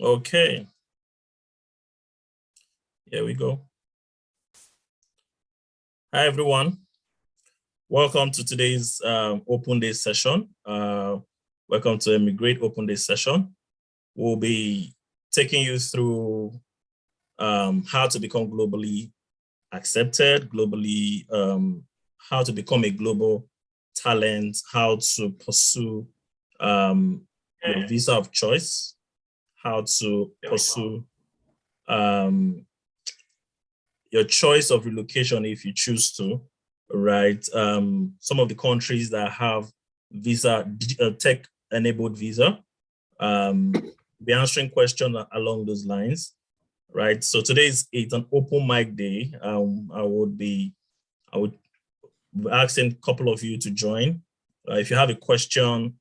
Okay, here we go. Hi, everyone. Welcome to today's open day session. Welcome to eMigr8 open day session. We'll be taking you through how to become globally accepted, how to become a global talent, how to pursue your visa of choice, how to pursue your choice of relocation if you choose to, right? Some of the countries that have visa, tech-enabled visa, be answering questions along those lines, right? So today it's an open mic day. I would be asking a couple of you to join. If you have a question,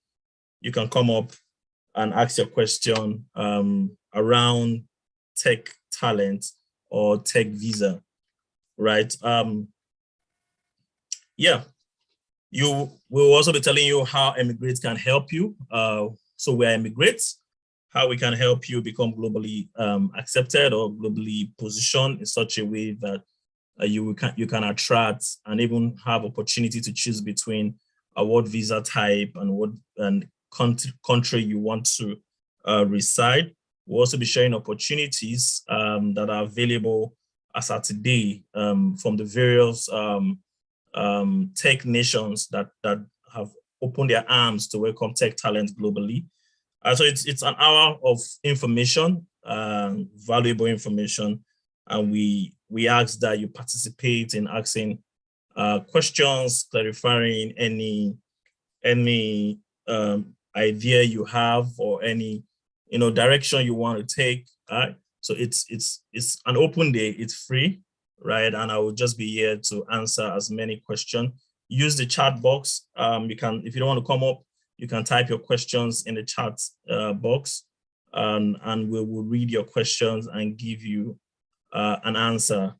you can come up and ask your question around tech talent or tech visa, right? Yeah, you will also be telling you how eMigr8 can help you. So we're eMigr8, how we can help you become globally accepted or globally positioned in such a way that you can attract and even have opportunity to choose between what visa type and country you want to reside. We'll also be sharing opportunities that are available as at today from the various tech nations that have opened their arms to welcome tech talent globally. So it's an hour of information, valuable information, and we ask that you participate in asking questions, clarifying any idea you have or any direction you want to take. So it's an open day. It's free, right? And I will just be here to answer as many questions. Use the chat box. You can, if you don't want to come up, you can type your questions in the chat box, and we will read your questions and give you an answer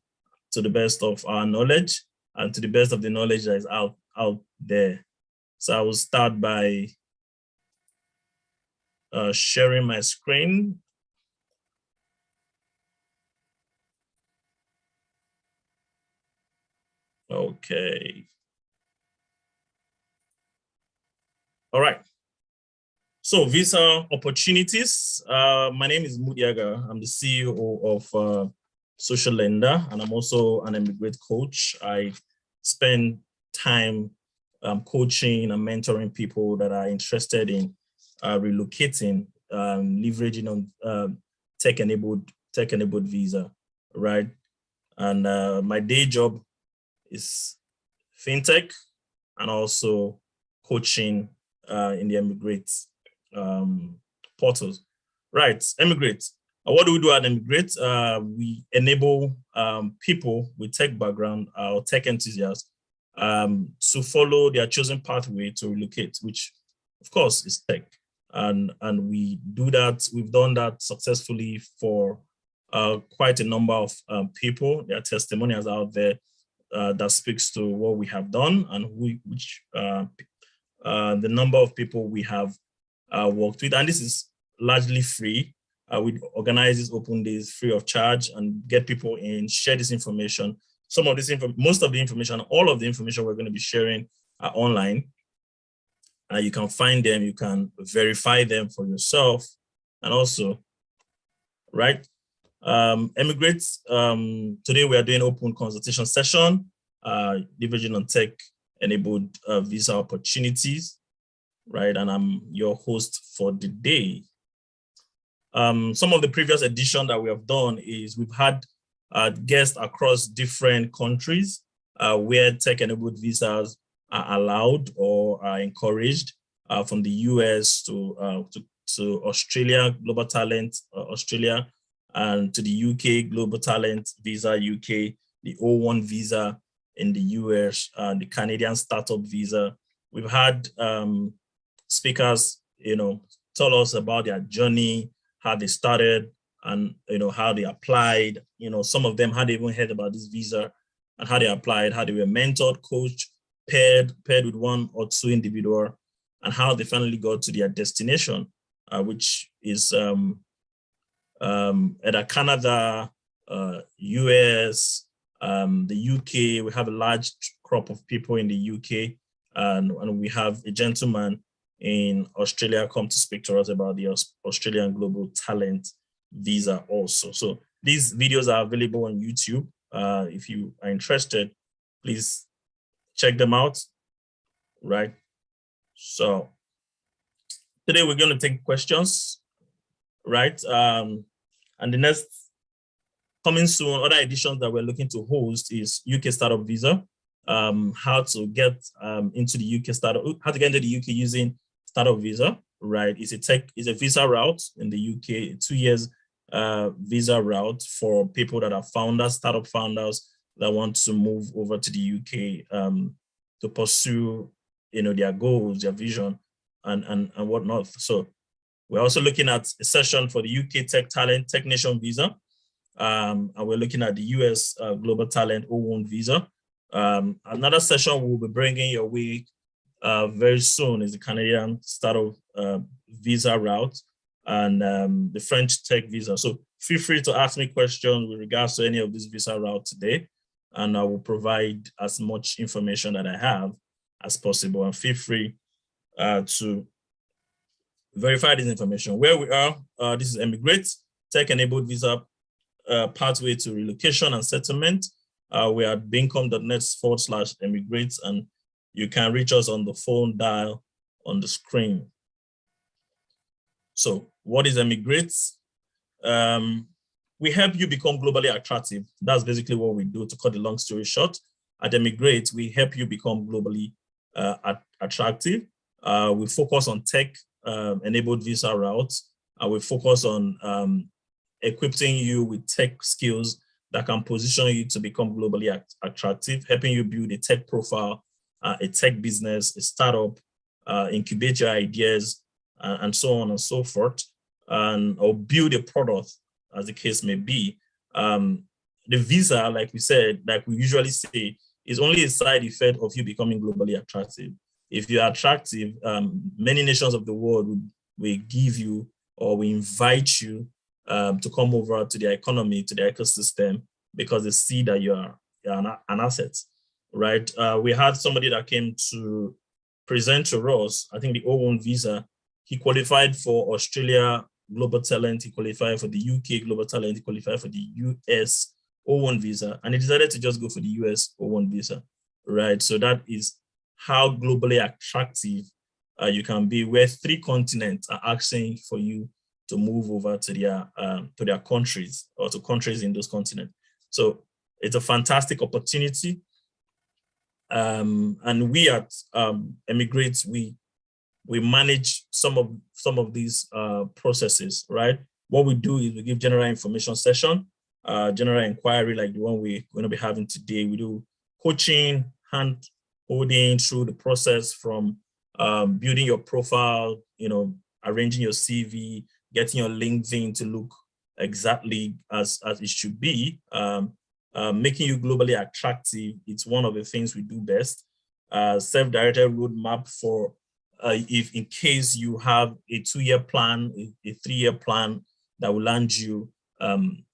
to the best of our knowledge and to the best of the knowledge that is out there. So I will start by sharing my screen. Okay. All right. So visa opportunities. My name is Mudiaga. I'm the CEO of Social Lender, and I'm also an eMigr8 coach. I spend time coaching and mentoring people that are interested in relocating, leveraging on tech-enabled visa, right? And my day job is fintech and also coaching in the eMigr8 portals. Right, eMigr8. What do we do at eMigr8? We enable people with tech background or tech enthusiasts to follow their chosen pathway to relocate, which of course is tech. And we do that. We've done that successfully for quite a number of people. There are testimonials out there that speaks to what we have done and the number of people we have worked with. And this is largely free. We organize these open days free of charge and get people in, share this information. Some of this most of the information, all of the information we're going to be sharing are online. You can find them, you can verify them for yourself. And also, right, eMigr8, today we are doing open consultation session, leveraging on tech-enabled visa opportunities, right? And I'm your host for the day. Some of the previous edition that we have done is we've had guests across different countries where tech-enabled visas are allowed or are encouraged, from the US to Australia, Global Talent Australia, and to the UK, Global Talent Visa UK, the O1 visa in the US, the Canadian Startup Visa. We've had speakers, tell us about their journey, how they started, and how they applied. Some of them had even heard about this visa and how they applied, how they were mentored, coached, paired with one or two individual, and how they finally got to their destination, which is either Canada, US, the UK. We have a large crop of people in the UK, and we have a gentleman in Australia come to speak to us about the Australian Global Talent Visa also. So these videos are available on YouTube. If you are interested, please check them out, right? So today we're going to take questions, right? And the next coming soon, other editions that we're looking to host is UK Startup Visa, how to get into the UK startup, how to get into the UK using Startup Visa, right? It's a visa route in the UK, 2 years visa route for people that are founders, startup founders that want to move over to the UK to pursue, their goals, their vision, and whatnot. So we're also looking at a session for the UK Tech Talent Technician Visa, and we're looking at the US Global Talent O1 Visa. Another session we'll be bringing your way very soon is the Canadian Startup Visa route and the French Tech Visa. So feel free to ask me questions with regards to any of these visa routes today, and I will provide as much information that I have as possible. And feel free to verify this information. Where we are, this is eMigr8, tech-enabled visa pathway to relocation and settlement. We are at beacom.net/eMigr8, and you can reach us on the phone dial on the screen. So what is eMigr8? We help you become globally attractive. That's basically what we do. To cut the long story short, at eMigr8, we help you become globally attractive. We focus on tech-enabled visa routes. We focus on equipping you with tech skills that can position you to become globally attractive, helping you build a tech profile, a tech business, a startup, incubate your ideas, and so on and so forth, or build a product, as the case may be. The visa, like we said, like we usually say, is only a side effect of you becoming globally attractive. If you're attractive, many nations of the world will give you, or we invite you to come over to their economy, to their ecosystem, because they see that you're an asset, right? We had somebody that came to present to us, I think the O1 visa. He qualified for Australia Global Talent, he qualified for the UK Global Talent, he qualified for the US O1 visa, and he decided to just go for the US O1 visa, right? So that is how globally attractive you can be, where 3 continents are asking for you to move over to their countries, or to countries in those continents. So it's a fantastic opportunity. And we at eMigr8, we manage some of these processes, right? What we do is we give general information session, general inquiry like the one we're going to be having today. We do coaching, hand holding through the process from building your profile, arranging your CV, getting your LinkedIn to look exactly as it should be, making you globally attractive. It's one of the things we do best. Self-directed roadmap for if in case you have a 2-year plan, a 3-year plan that will land you in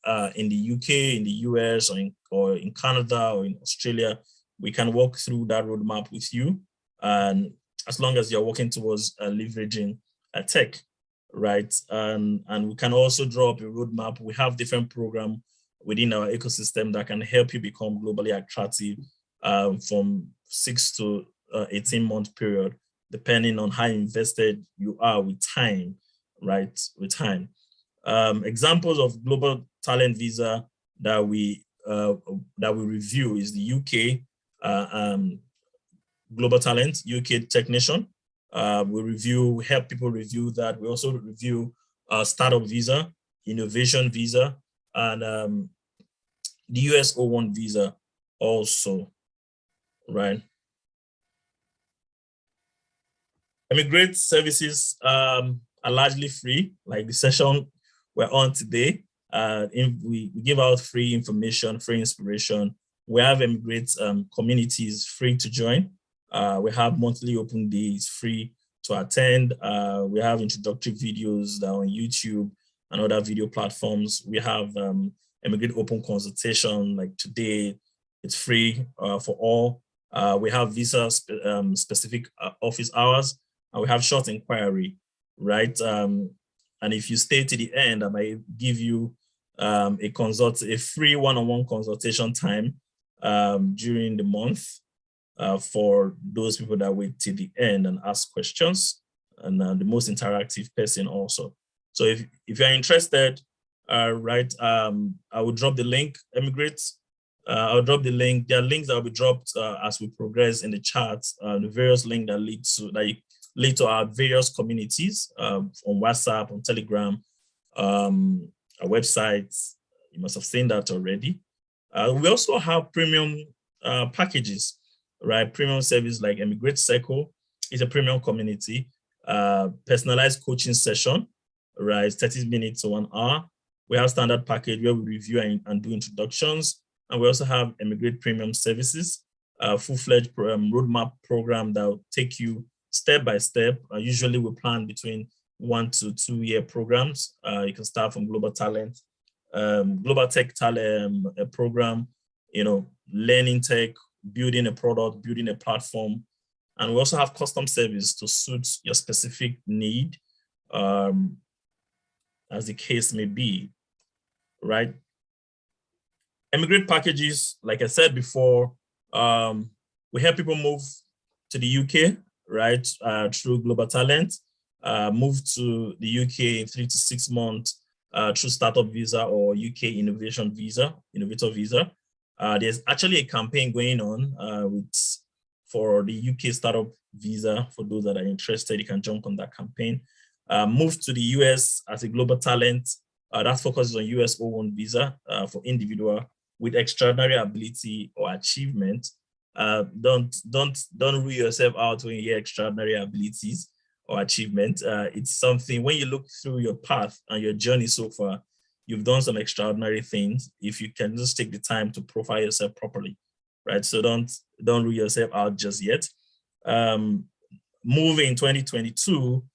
the UK, in the US, or in Canada, or in Australia, we can walk through that roadmap with you. And as long as you're working towards leveraging tech, right? And we can also draw up a roadmap. We have different programs within our ecosystem that can help you become globally attractive from 6 to 18-month period, depending on how invested you are with time, right? With time. Examples of global talent visa that we review is the UK Global Talent, UK Technician. We help people review that. We also review Startup Visa, Innovation Visa, and the US O1 visa also, right? eMigr8 services are largely free, like the session we're on today. We give out free information, free inspiration. We have eMigr8 communities free to join. We have monthly open days free to attend. We have introductory videos that are on YouTube. and other video platforms. We have eMigr8 Open Consultation, like today, it's free for all. We have visa specific office hours, and we have short inquiry, right? And if you stay to the end, I might give you a free one-on-one consultation time during the month for those people that wait till the end and ask questions, and the most interactive person also. So if you're interested, right, I will drop the link, eMigr8. I'll drop the link. There are links that will be dropped as we progress in the chat, the various links that lead to our various communities on WhatsApp, on Telegram, our websites. You must have seen that already. We also have premium packages, right? Premium service like eMigr8 Circle is a premium community, personalized coaching session, right? 30 minutes to 1 hour. We have standard package where we review and do introductions. And we also have eMigr8 Premium Services, a full-fledged roadmap program that will take you step by step. Usually we plan between 1 to 2 year programs. You can start from Global Talent, Global Tech Talent program, learning tech, building a product, building a platform. And we also have custom service to suit your specific need, as the case may be, right? eMigr8 packages, like I said before, we help people move to the UK, right, through Global Talent, move to the UK in 3 to 6 months through Startup Visa or UK Innovator Visa. There's actually a campaign going on for the UK Startup Visa. For those that are interested, you can jump on that campaign. Move to the US as a Global Talent. That focuses on US O1 visa for individual with extraordinary ability or achievement. Don't rule yourself out when you hear extraordinary abilities or achievement. It's something, when you look through your path and your journey so far, you've done some extraordinary things. If you can just take the time to profile yourself properly, right? So don't rule yourself out just yet. Moving in 2022,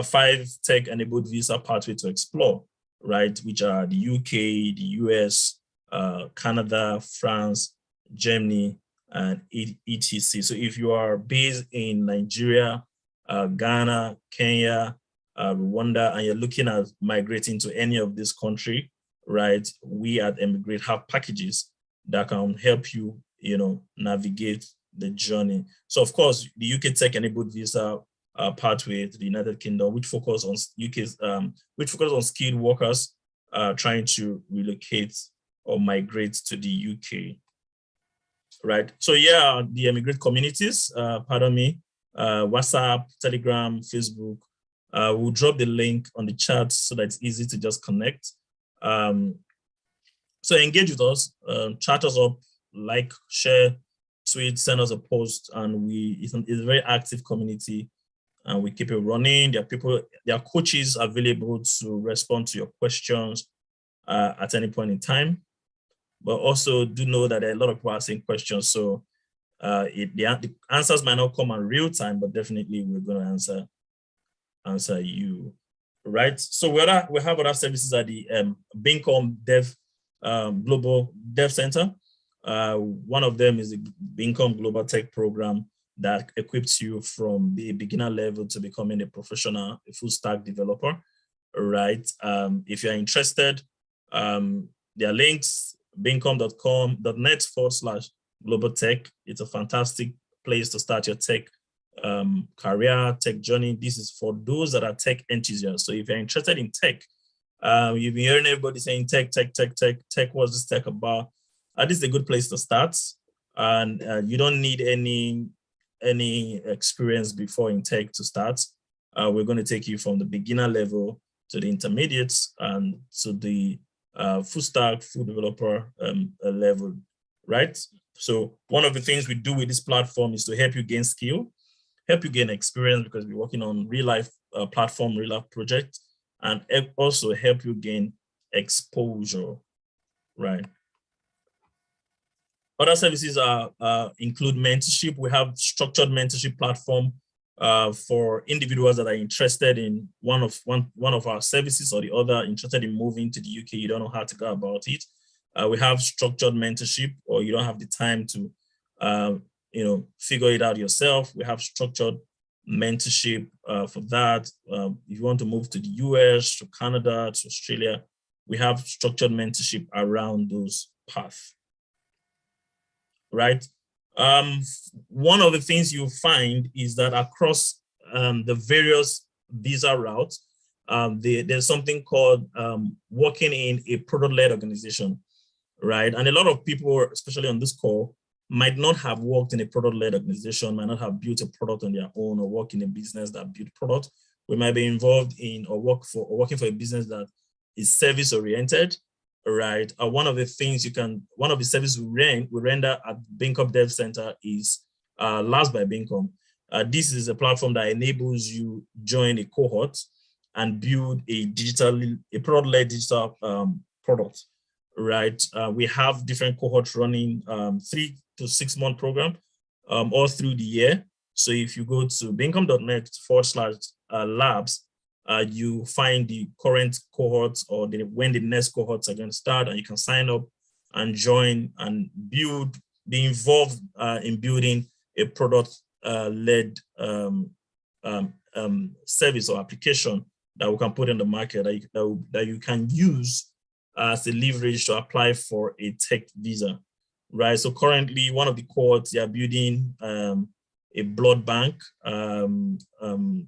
5 tech-enabled visa pathways to explore, right? Which are the UK, the US, Canada, France, Germany, and etc. So if you are based in Nigeria, Ghana, Kenya, Rwanda, and you're looking at migrating to any of this country, right? We at eMigr8 have packages that can help you, navigate the journey. So of course, the UK tech-enabled visa pathway to the United Kingdom, which focus on skilled workers trying to relocate or migrate to the UK, right? So yeah, the eMigr8 communities, WhatsApp, Telegram, Facebook. We'll drop the link on the chat so that it's easy to just connect. So engage with us, chat us up, like, share, tweet, send us a post, and it's a very active community. And we keep it running. There are coaches available to respond to your questions at any point in time. But also do know that there are a lot of people asking questions. So the answers might not come in real time, but definitely we're going to answer you, right? So we have other services at the Bincom Global Dev Center. One of them is the Bincom Global Tech Program that equips you from the beginner level to becoming a professional, a full stack developer, right? If you're interested, there are links, bincom.net/global tech. It's a fantastic place to start your tech career, tech journey. This is for those that are tech enthusiasts. So if you're interested in tech, you've been hearing everybody saying tech, what's this tech about? This is a good place to start. And you don't need any experience before in tech to start. We're going to take you from the beginner level to the intermediates and to the full stack, full developer level, right? So one of the things we do with this platform is to help you gain skill, help you gain experience, because we're working on real life platform, real life project, and also help you gain exposure, right? Other services include mentorship. We have structured mentorship platform for individuals that are interested in one of our services or the other, interested in moving to the UK, you don't know how to go about it. We have structured mentorship, or you don't have the time to, figure it out yourself. We have structured mentorship for that. If you want to move to the US, to Canada, to Australia, we have structured mentorship around those paths, right? One of the things you'll find is that across the various visa routes, there's something called working in a product-led organization, right? And a lot of people, especially on this call, might not have worked in a product-led organization, might not have built a product on their own, or work in a business that built product. We might be involved in or working for a business that is service-oriented, right? One of the services we render at Bincom Dev Center is Labs by Bincom. This is a platform that enables you join a cohort and build a product-led digital product, right? We have different cohorts running 3 to 6 month program all through the year. So if you go to bincom.net/labs, you find the current cohorts or when the next cohorts are going to start, and you can sign up and join and be involved in building a product-led service or application that we can put in the market that you can use as a leverage to apply for a tech visa, right? So currently, one of the cohorts, they are building a blood bank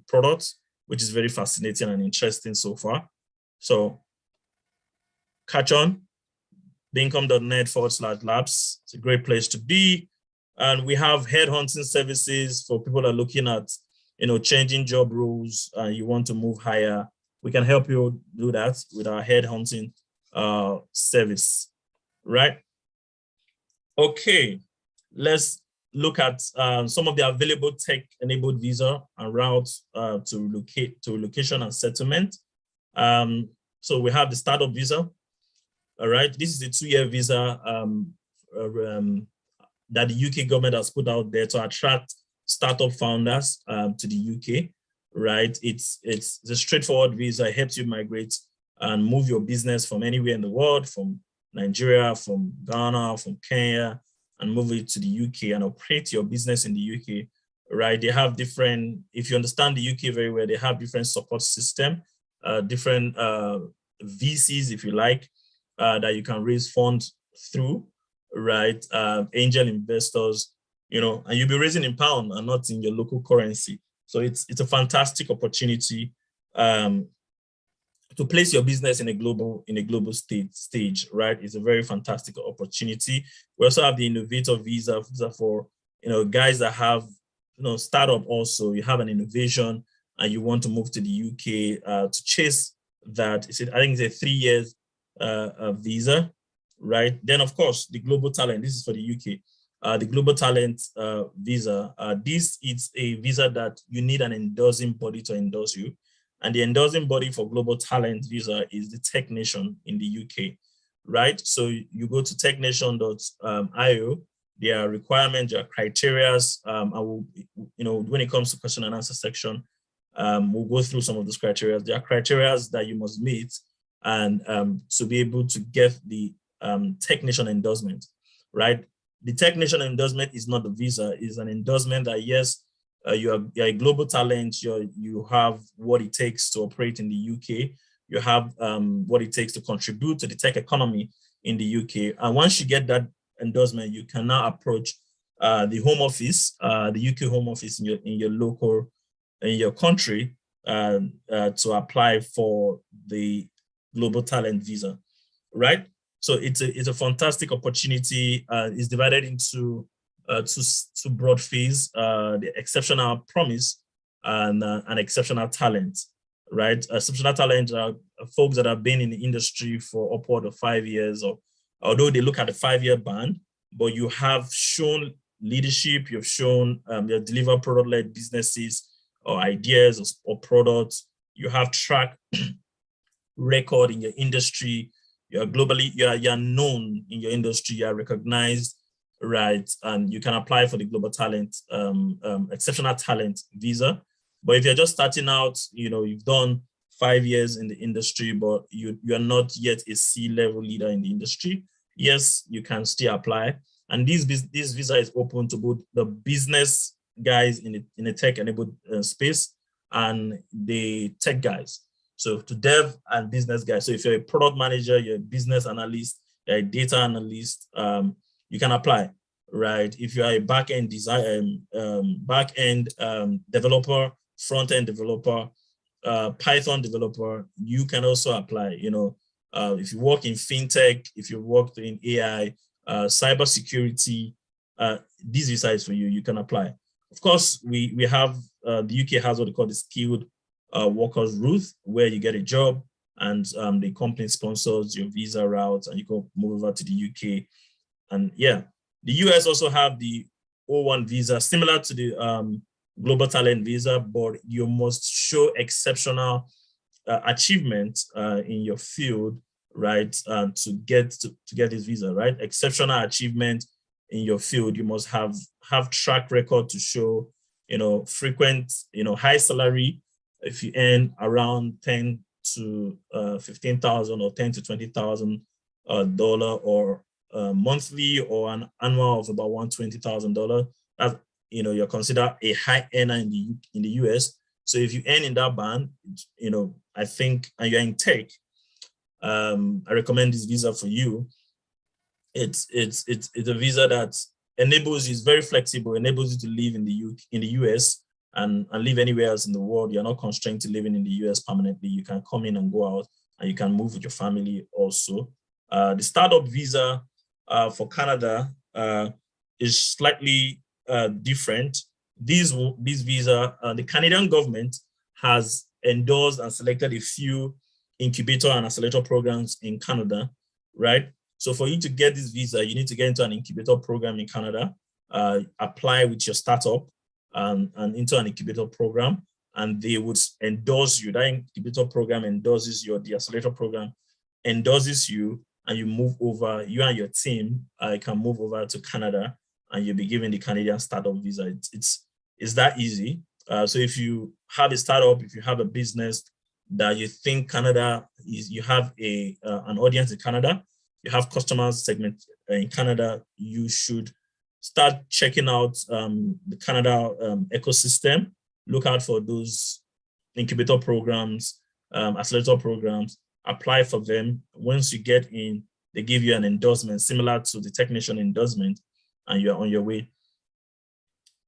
product, which is very fascinating and interesting so far. So catch on, bincom.net/labs. It's a great place to be. And we have headhunting services for people that are looking at, changing job roles and you want to move higher. We can help you do that with our headhunting service, right? Okay, let's look at some of the available tech-enabled visa and routes to relocation and settlement. So we have the startup visa. All right, this is a 2-year visa that the UK government has put out there to attract startup founders to the UK. Right, it's a straightforward visa. It helps you migrate and move your business from anywhere in the world, from Nigeria, from Ghana, from Kenya, and move it to the UK and operate your business in the UK, right? They have different, if you understand the UK very well, they have different support system, different VCs, if you like, that you can raise funds through, right? Angel investors, and you'll be raising in pound and not in your local currency. So it's a fantastic opportunity to place your business in a global stage, right? It's a very fantastic opportunity. We also have the innovator visa for guys that have startup. Also, you have an innovation and you want to move to the UK to chase that. I think it's a 3 years visa, right? Then of course the global talent. This is for the UK. The global talent visa. This is a visa that you need an endorsing body to endorse you. And the endorsing body for global talent visa is the Tech Nation in the UK, right? So you go to technation.io. There are requirements, there are criteria. I will, when it comes to question and answer section, we'll go through some of those criteria. There are criteria that you must meet and to be able to get the Tech Nation endorsement, right? The Tech Nation endorsement is not the visa; it's an endorsement that yes, you're a global talent. You have what it takes to operate in the UK. You have what it takes to contribute to the tech economy in the UK. And once you get that endorsement, you can now approach the Home Office, the UK Home Office in your country to apply for the global talent visa, right? So it's a fantastic opportunity. It's divided into two broad phases: the exceptional promise and an exceptional talent, right? Exceptional talent are folks that have been in the industry for upward of 5 years, or although they look at the 5-year ban, but you have shown leadership, you've shown you deliver product-led businesses or ideas or products. You have track record in your industry. You're globally, you're known in your industry. You are recognized right? And you can apply for the global talent, exceptional talent visa. But if you're just starting out, you've done 5 years in the industry, but you are not yet a C-level leader in the industry, yes, you can still apply. And this visa is open to both the business guys in the tech-enabled space and the tech guys. So to dev and business guys. So if you're a product manager, you're a business analyst, you're a data analyst, you can apply, right? If you are a back-end design, back-end developer, front-end developer, Python developer, you can also apply. If you work in fintech, if you work in AI, cybersecurity, this visa is for you. You can apply. Of course, we have the UK has what they call the skilled workers route, where you get a job and the company sponsors your visa route, and you can move over to the UK. And yeah, the US also have the O1 visa, similar to the global talent visa, but you must show exceptional achievement in your field, right? To get this visa, right? Exceptional achievement in your field. You must have track record to show, frequent, high salary. If you earn around 10 to 15,000 or 10 to 20,000 dollar, or monthly or an annual of about $120,000, that's, you're considered a high earner in the US. So if you earn in that band, I think, and you're in tech, I recommend this visa for you. It's a visa that enables you, it's very flexible, enables you to live in the US and live anywhere else in the world. You're not constrained to living in the US permanently. You can come in and go out, and you can move with your family also. The startup visa for Canada is slightly different. This visa, the Canadian government has endorsed and selected a few incubator and accelerator programs in Canada, right? So for you to get this visa, you need to get into an incubator program in Canada, apply with your startup and into an incubator program, and they would endorse you. That incubator program endorses you, the accelerator program endorses you, and you move over, you and your team can move over to Canada, and you'll be given the Canadian startup visa. It's that easy. So if you have a startup, if you have a business that you think Canada is, you have an audience in Canada, you have customers segment in Canada, you should start checking out the Canada ecosystem. Look out for those incubator programs, accelerator programs, apply for them. Once you get in, they give you an endorsement similar to the technician endorsement, and you're on your way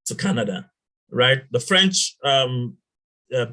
to Canada, right? The French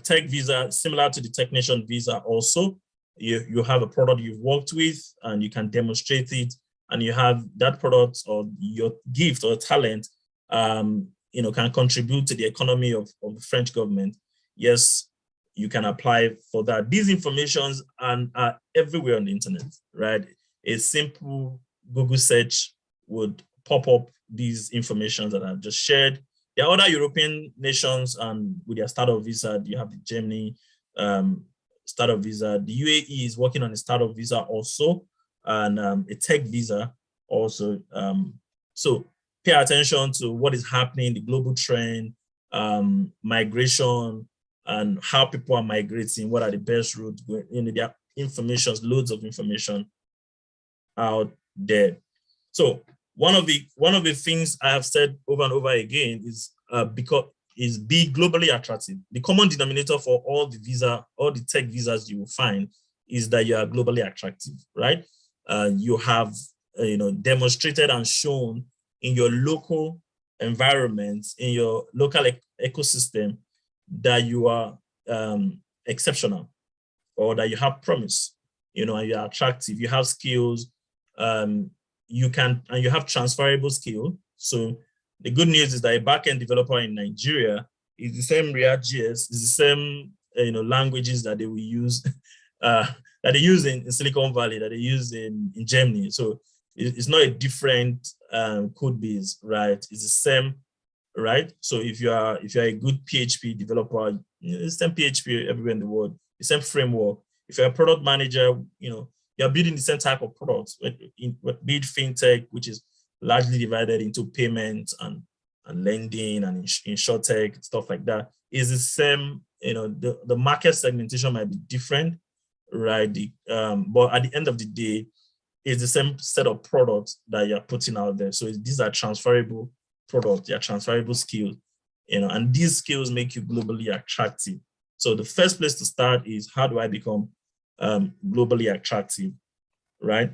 tech visa, similar to the technician visa also. You have a product you've worked with, and you can demonstrate it, and you have that product or your gift or talent, can contribute to the economy of the French government. Yes, you can apply for that. These informations are everywhere on the internet, right? A simple Google search would pop up these information that I've just shared. There are other European nations, and with their startup visa, you have the Germany startup visa. The UAE is working on a startup visa also, and a tech visa also. So pay attention to what is happening, the global trend, migration, and how people are migrating, what are the best routes. There are loads of information out there. So one of the things I have said over and over again is be globally attractive. The common denominator for all the tech visas you will find is that you are globally attractive, right? You have demonstrated and shown in your local environment, in your local ecosystem, that you are exceptional, or that you have promise, and you are attractive, you have skills, you have transferable skill. So the good news is that a backend developer in Nigeria is the same React.js, is the same languages that they will use, that they use in Silicon Valley, that they use in Germany. So it's not a different code base, right? It's the same, right? So if you are a good PHP developer, it's the same PHP everywhere in the world, the same framework. If you're a product manager, you're building the same type of products. Build fintech, which is largely divided into payment and lending and insurtech, stuff like that. Is the same, the market segmentation might be different, right? But at the end of the day, it's the same set of products that you're putting out there. So these are transferable products, they're transferable skills, and these skills make you globally attractive. So the first place to start is, how do I become globally attractive, right?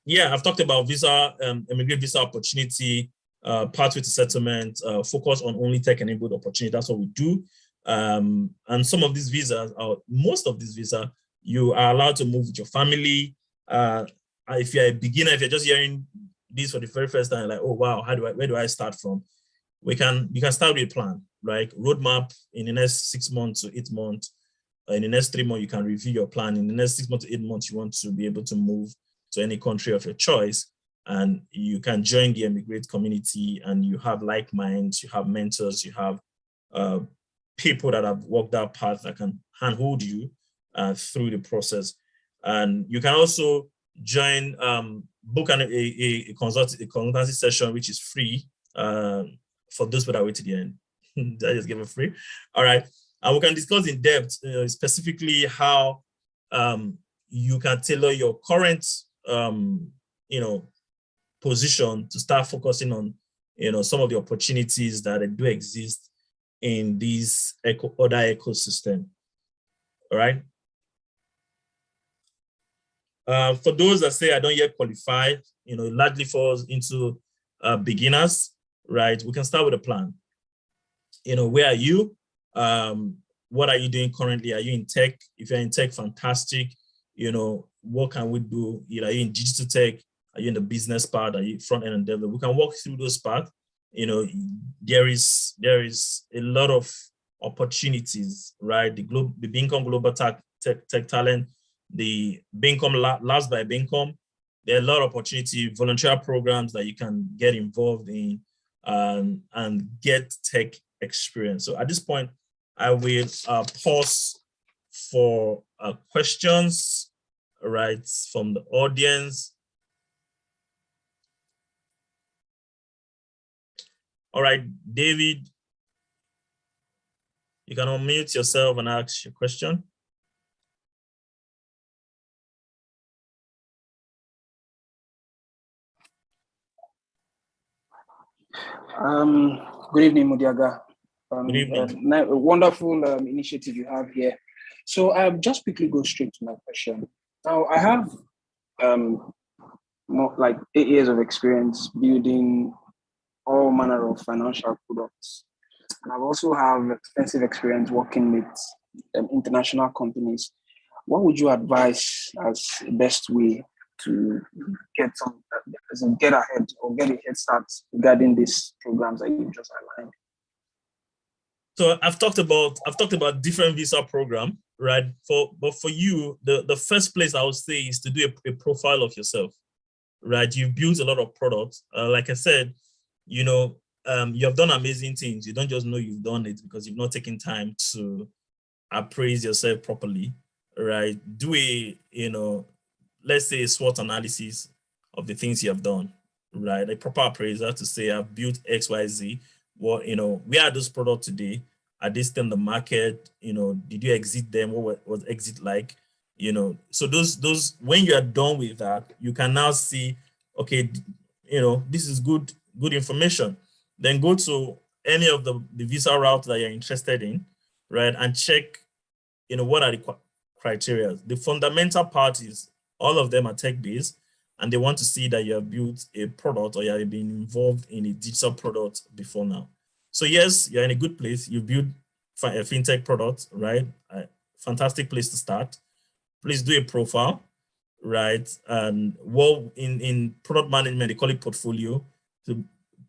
Yeah, I've talked about visa, immigrant visa opportunity, pathway to settlement, focus on only tech-enabled opportunity. That's what we do. And some of these visas, or most of these visas, you are allowed to move with your family. If you're a beginner, if you're just hearing this for the very first time, like, oh wow, where do I start from? You can start with a plan, right? Roadmap in the next 6 months to 8 months. In the next 3 months, you can review your plan. In the next 6 months to 8 months, you want to be able to move to any country of your choice, and you can join the eMigr8 community, and you have like minds, you have mentors, you have people that have walked that path that can handhold you through the process. And you can also join, book a consultancy session, which is free for those that are waiting to the end. I just gave it free. All right. And we can discuss in depth specifically how you can tailor your current position to start focusing on some of the opportunities that do exist in these other ecosystem. All right. For those that say I don't yet qualify, it largely falls into beginners, right? We can start with a plan. Where are you? What are you doing currently? Are you in tech? If you're in tech, fantastic. What can we do? Are you in digital tech? Are you in the business part? Are you front end and development? We can walk through those paths. There is a lot of opportunities, right? The Bincom Global Tech Talent, the Bincom Last by Bincom. There are a lot of opportunity, volunteer programs that you can get involved in and get tech experience. So at this point, I will pause for questions, right, from the audience. All right, David, you can unmute yourself and ask your question. Good evening, Mudiaga. Good evening. A wonderful initiative you have here. So I'll just quickly go straight to my question. Now, I have more like 8 years of experience building all manner of financial products. And I also have extensive experience working with international companies. What would you advise as the best way to get ahead or get a head start regarding these programs that you just outlined? So I've talked about different visa program, right? But for you, the first place I would say is to do a profile of yourself, right? You've built a lot of products. Like I said, you have done amazing things. You don't just know you've done it because you've not taken time to appraise yourself properly, right? Do let's say a SWOT analysis of the things you have done, right? A proper appraiser to say, I've built XYZ. What, where are those products today? Are they still in the market? Did you exit them? What was exit like? So those, when you are done with that, you can now see, okay, this is good information. Then go to any of the visa routes that you're interested in, right? And check, what are the criteria. The fundamental part is all of them are tech-based, and they want to see that you have built a product or you have been involved in a digital product before now. So yes, you're in a good place. You build a fintech product, right? A fantastic place to start. Please do a profile, right? And in product management, they call it portfolio. To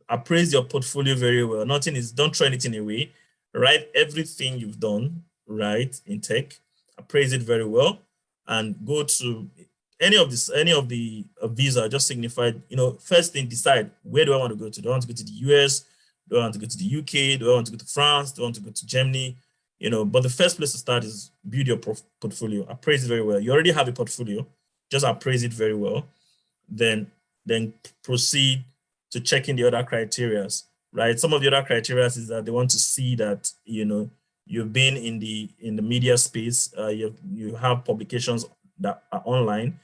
appraise your portfolio very well. Don't throw anything away. Write everything you've done, right, in tech. Appraise it very well, and go to any of the visa. Just signify, first thing, decide, where do I want to go to? Do I want to go to the US? Do I want to go to the UK? Do I want to go to France? Do I want to go to Germany? But the first place to start is build your portfolio. Appraise it very well. You already have a portfolio. Just appraise it very well. then proceed to checking the other criteria, right? Some of the other criteria is that they want to see that, you've been in the media space, you have publications that are online,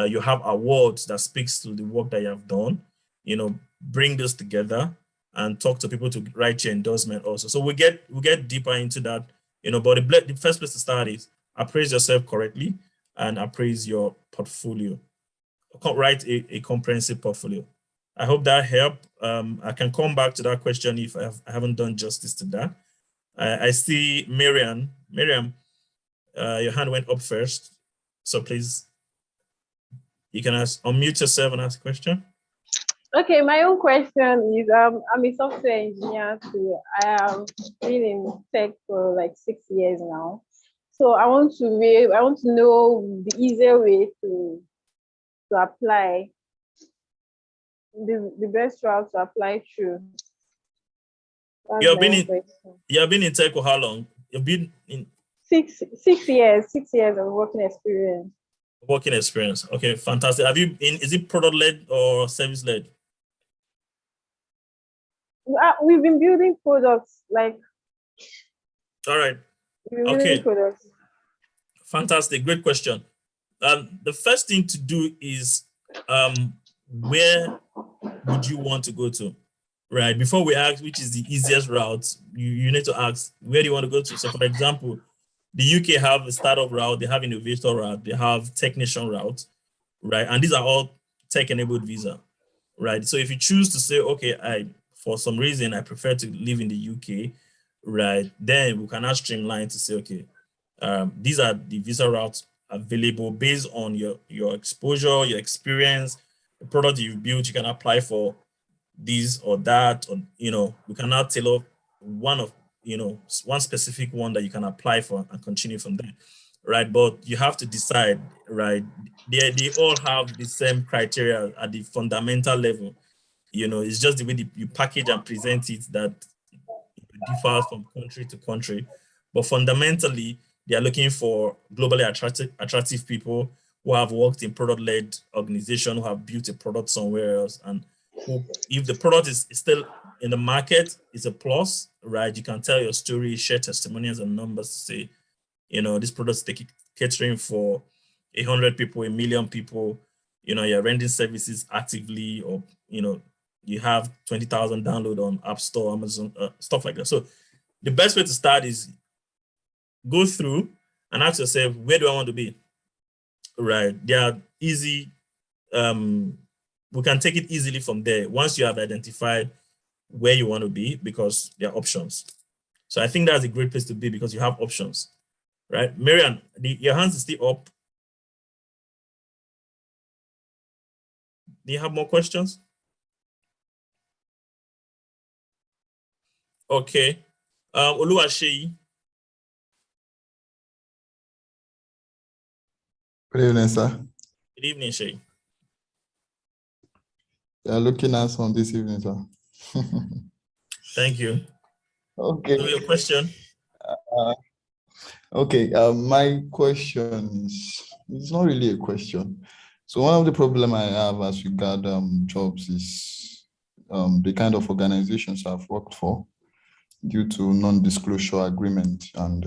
you have awards that speaks to the work that you have done, bring this together and talk to people to write your endorsement also. So we get deeper into that, but the first place to start is appraise yourself correctly and appraise your portfolio. Write a comprehensive portfolio. I hope that helped. I can come back to that question if I haven't done justice to that. I see Miriam. Miriam, your hand went up first. So please, you can unmute yourself and ask a question. Okay, my own question is, I'm a software engineer too. I have been in tech for like 6 years now. So I want to know the easier way to apply, the best route to apply through. You have been in tech for how long? You've been in 6 years. 6 years of working experience. Working experience. Okay, fantastic. Is it product led or service led? We've been building products like. All right. Okay. Products. Fantastic. Great question. The first thing to do is, where would you want to go to? Right. Before we ask which is the easiest route, you need to ask, where do you want to go to? So, for example, the UK have a startup route, they have innovator route, they have technician route, right? And these are all tech-enabled visa, right? So if you choose to say, okay, for some reason I prefer to live in the UK, right? Then we can now streamline to say, okay, these are the visa routes available based on your exposure, your experience, the product you've built. You can apply for this or that, or we can now tailor one specific one that you can apply for and continue from there, right? But you have to decide, right? They all have the same criteria at the fundamental level. It's just the way you package and present it that differs from country to country. But fundamentally, they are looking for globally attractive people who have worked in product-led organization, who have built a product somewhere else, and who, if the product is still in the market, is a plus, right? You can tell your story, share testimonials and numbers to say, this product is catering for 100 people, 1 million people, you're rendering services actively, or, you have 20,000 download on App Store, Amazon, stuff like that. So the best way to start is go through and ask yourself, where do I want to be? Right. They are easy. We can take it easily from there once you have identified where you want to be, because there are options. So I think that's a great place to be because you have options, right? Marian, your hands is still up. Do you have more questions? Okay. Oluwaseyi. Good evening, sir. Good evening, Shay. You're looking at some this evening, sir. Thank you. Okay. So your question? Okay. My question is, it's not really a question. So one of the problems I have as regard jobs is the kind of organizations I've worked for due to non-disclosure agreement. And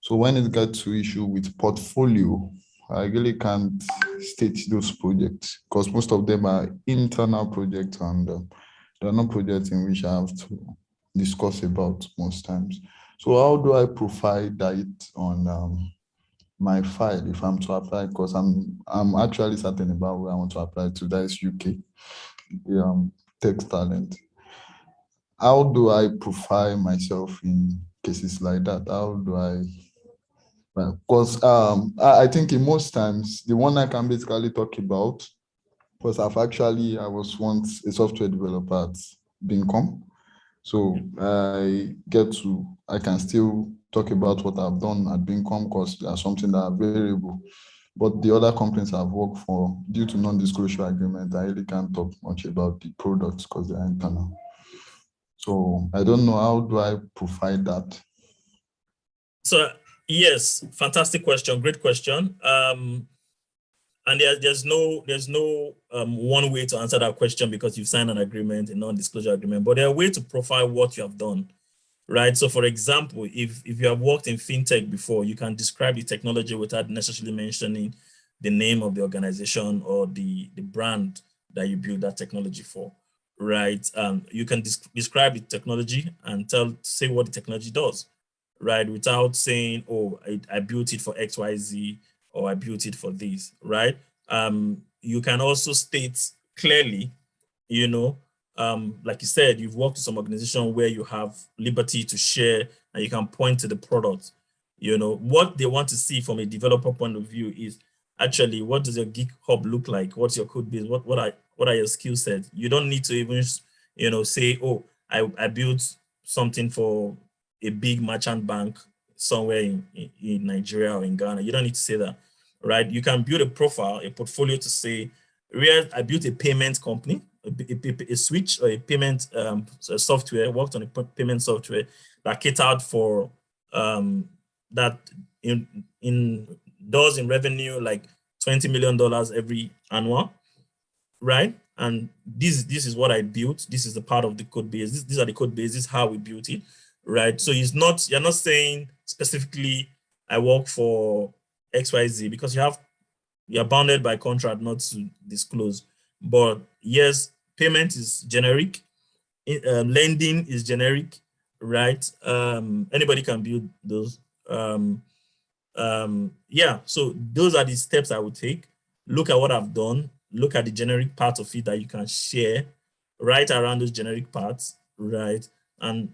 so when it got to issue with portfolio, I really can't state those projects because most of them are internal projects and they're not projects in which I have to discuss about most times. So how do I profile that on my file if I'm to apply? Because I'm actually certain about where I want to apply to. That is UK, the tech talent. How do I profile myself in cases like that? How do I? Because I think in most times the one I can basically talk about, because I was once a software developer at Bincom. So I can still talk about what I've done at Bincom because there's something that are variable. But the other companies I've worked for, due to non-disclosure agreement, I really can't talk much about the products because they're internal. So I don't know, how do I profile that? So yes, fantastic question, great question. And And there's no one way to answer that question because you've signed an agreement, a non-disclosure agreement, but there are ways to profile what you have done, right? So for example, if you have worked in fintech before, you can describe the technology without necessarily mentioning the name of the organization or the brand that you build that technology for, right? You can describe the technology and say what the technology does, right? Without saying, oh, I built it for XYZ or I built it for this, right? You can also state clearly, you know, like you said, you've worked with some organization where you have liberty to share and you can point to the product. You know, what they want to see from a developer point of view is actually, what does your GitHub look like? What's your code base? What are your skill sets? You don't need to even, you know, say, oh, I built something for a big merchant bank somewhere in Nigeria or in Ghana. You don't need to say that, right? You can build a profile, a portfolio to say, I built a payment company, a switch or a payment software, worked on a payment software that catered for that does in revenue like $20 million every annual, right? And this is what I built. This is the part of the code base. These are the code base. This is how we built it, right? So you're not saying specifically I work for XYZ because you're bounded by contract not to disclose. But yes, payment is generic. Lending is generic, right? Anybody can build those. Yeah, so those are the steps I would take. Look at what I've done. Look at the generic part of it that you can share right around those generic parts, right? And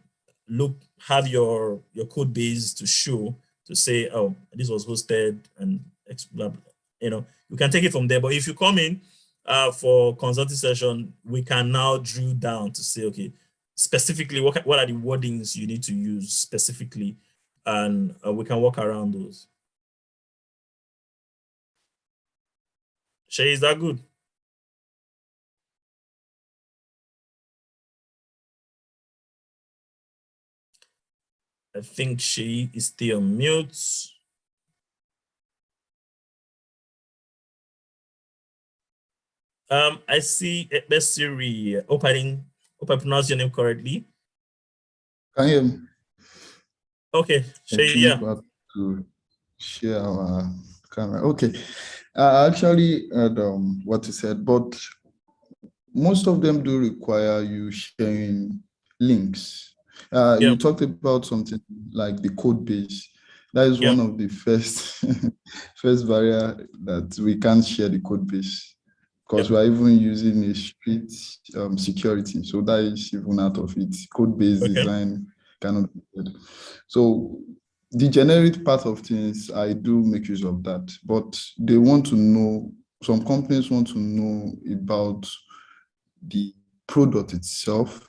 have your code base to show, to say, oh, this was hosted and blah, blah. You know, you can take it from there. But if you come in for consulting session, we can now drill down to say, okay, specifically, what are the wordings you need to use specifically, and we can work around those. Shay, is that good? I think she is still on mute. I see Siri. Hope I pronounced your name correctly. Can you hear me? Okay, Shay, yeah. We have to share our camera. Okay. I actually heard what you said, but most of them do require you sharing links. You talked about something like the code base. That is one of the first barrier that we can't share the code base because we're even using a strict security. So that is even out of it. Code base design cannot be good. So the generic part of things, I do make use of that, but they want to know, some companies want to know about the product itself,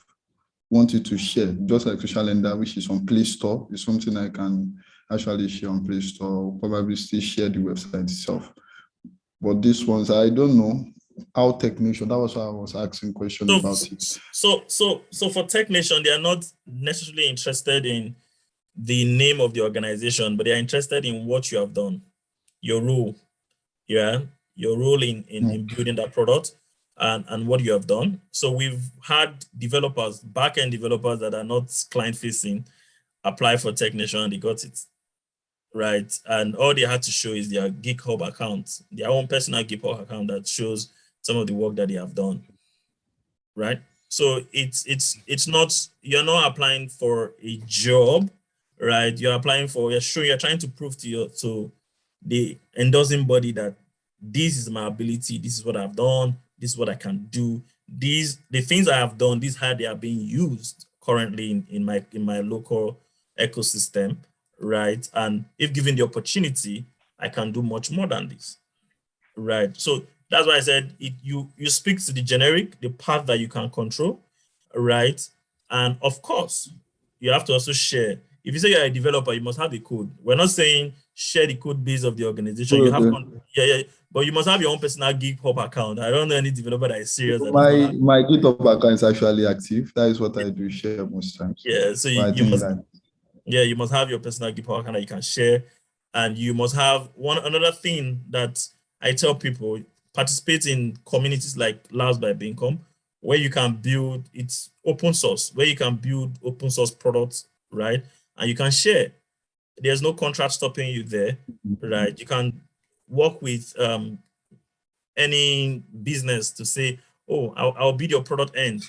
want you to share, just like Social Lender, which is on Play Store, is something I can actually share on Play Store, probably still share the website itself. But these ones, I don't know how Technation, that was why I was asking questions about it. So for Technation, they are not necessarily interested in the name of the organization, but they are interested in what you have done, your role, your role in building that product and what you have done. So we've had developers, back-end developers that are not client-facing, apply for Technation and they got it, right? And all they had to show is their GitHub account, their own personal GitHub account that shows some of the work that they have done, right? So it's not, you're not applying for a job, right? You're applying for, you're trying to prove to the endorsing body that this is my ability, this is what I've done, this is what I can do. The things I have done, these how they are being used currently in my local ecosystem, right? And if given the opportunity, I can do much more than this, right? So that's why I said you speak to the generic, the part that you can control, right? And of course, you have to also share. If you say you're a developer, you must have a code. We're not saying share the code base of the organization. You have, but you must have your own personal GitHub account. I don't know any developer that is serious. My GitHub account is actually active. That is what I do share most times. Yeah, so you must have your personal GitHub account that you can share, and you must have another thing that I tell people, participate in communities like Labs by Bincom, where you can build, it's open source, where you can build open source products, right? And you can share. There's no contract stopping you there, right? You can work with any business to say, oh, I'll be your product end,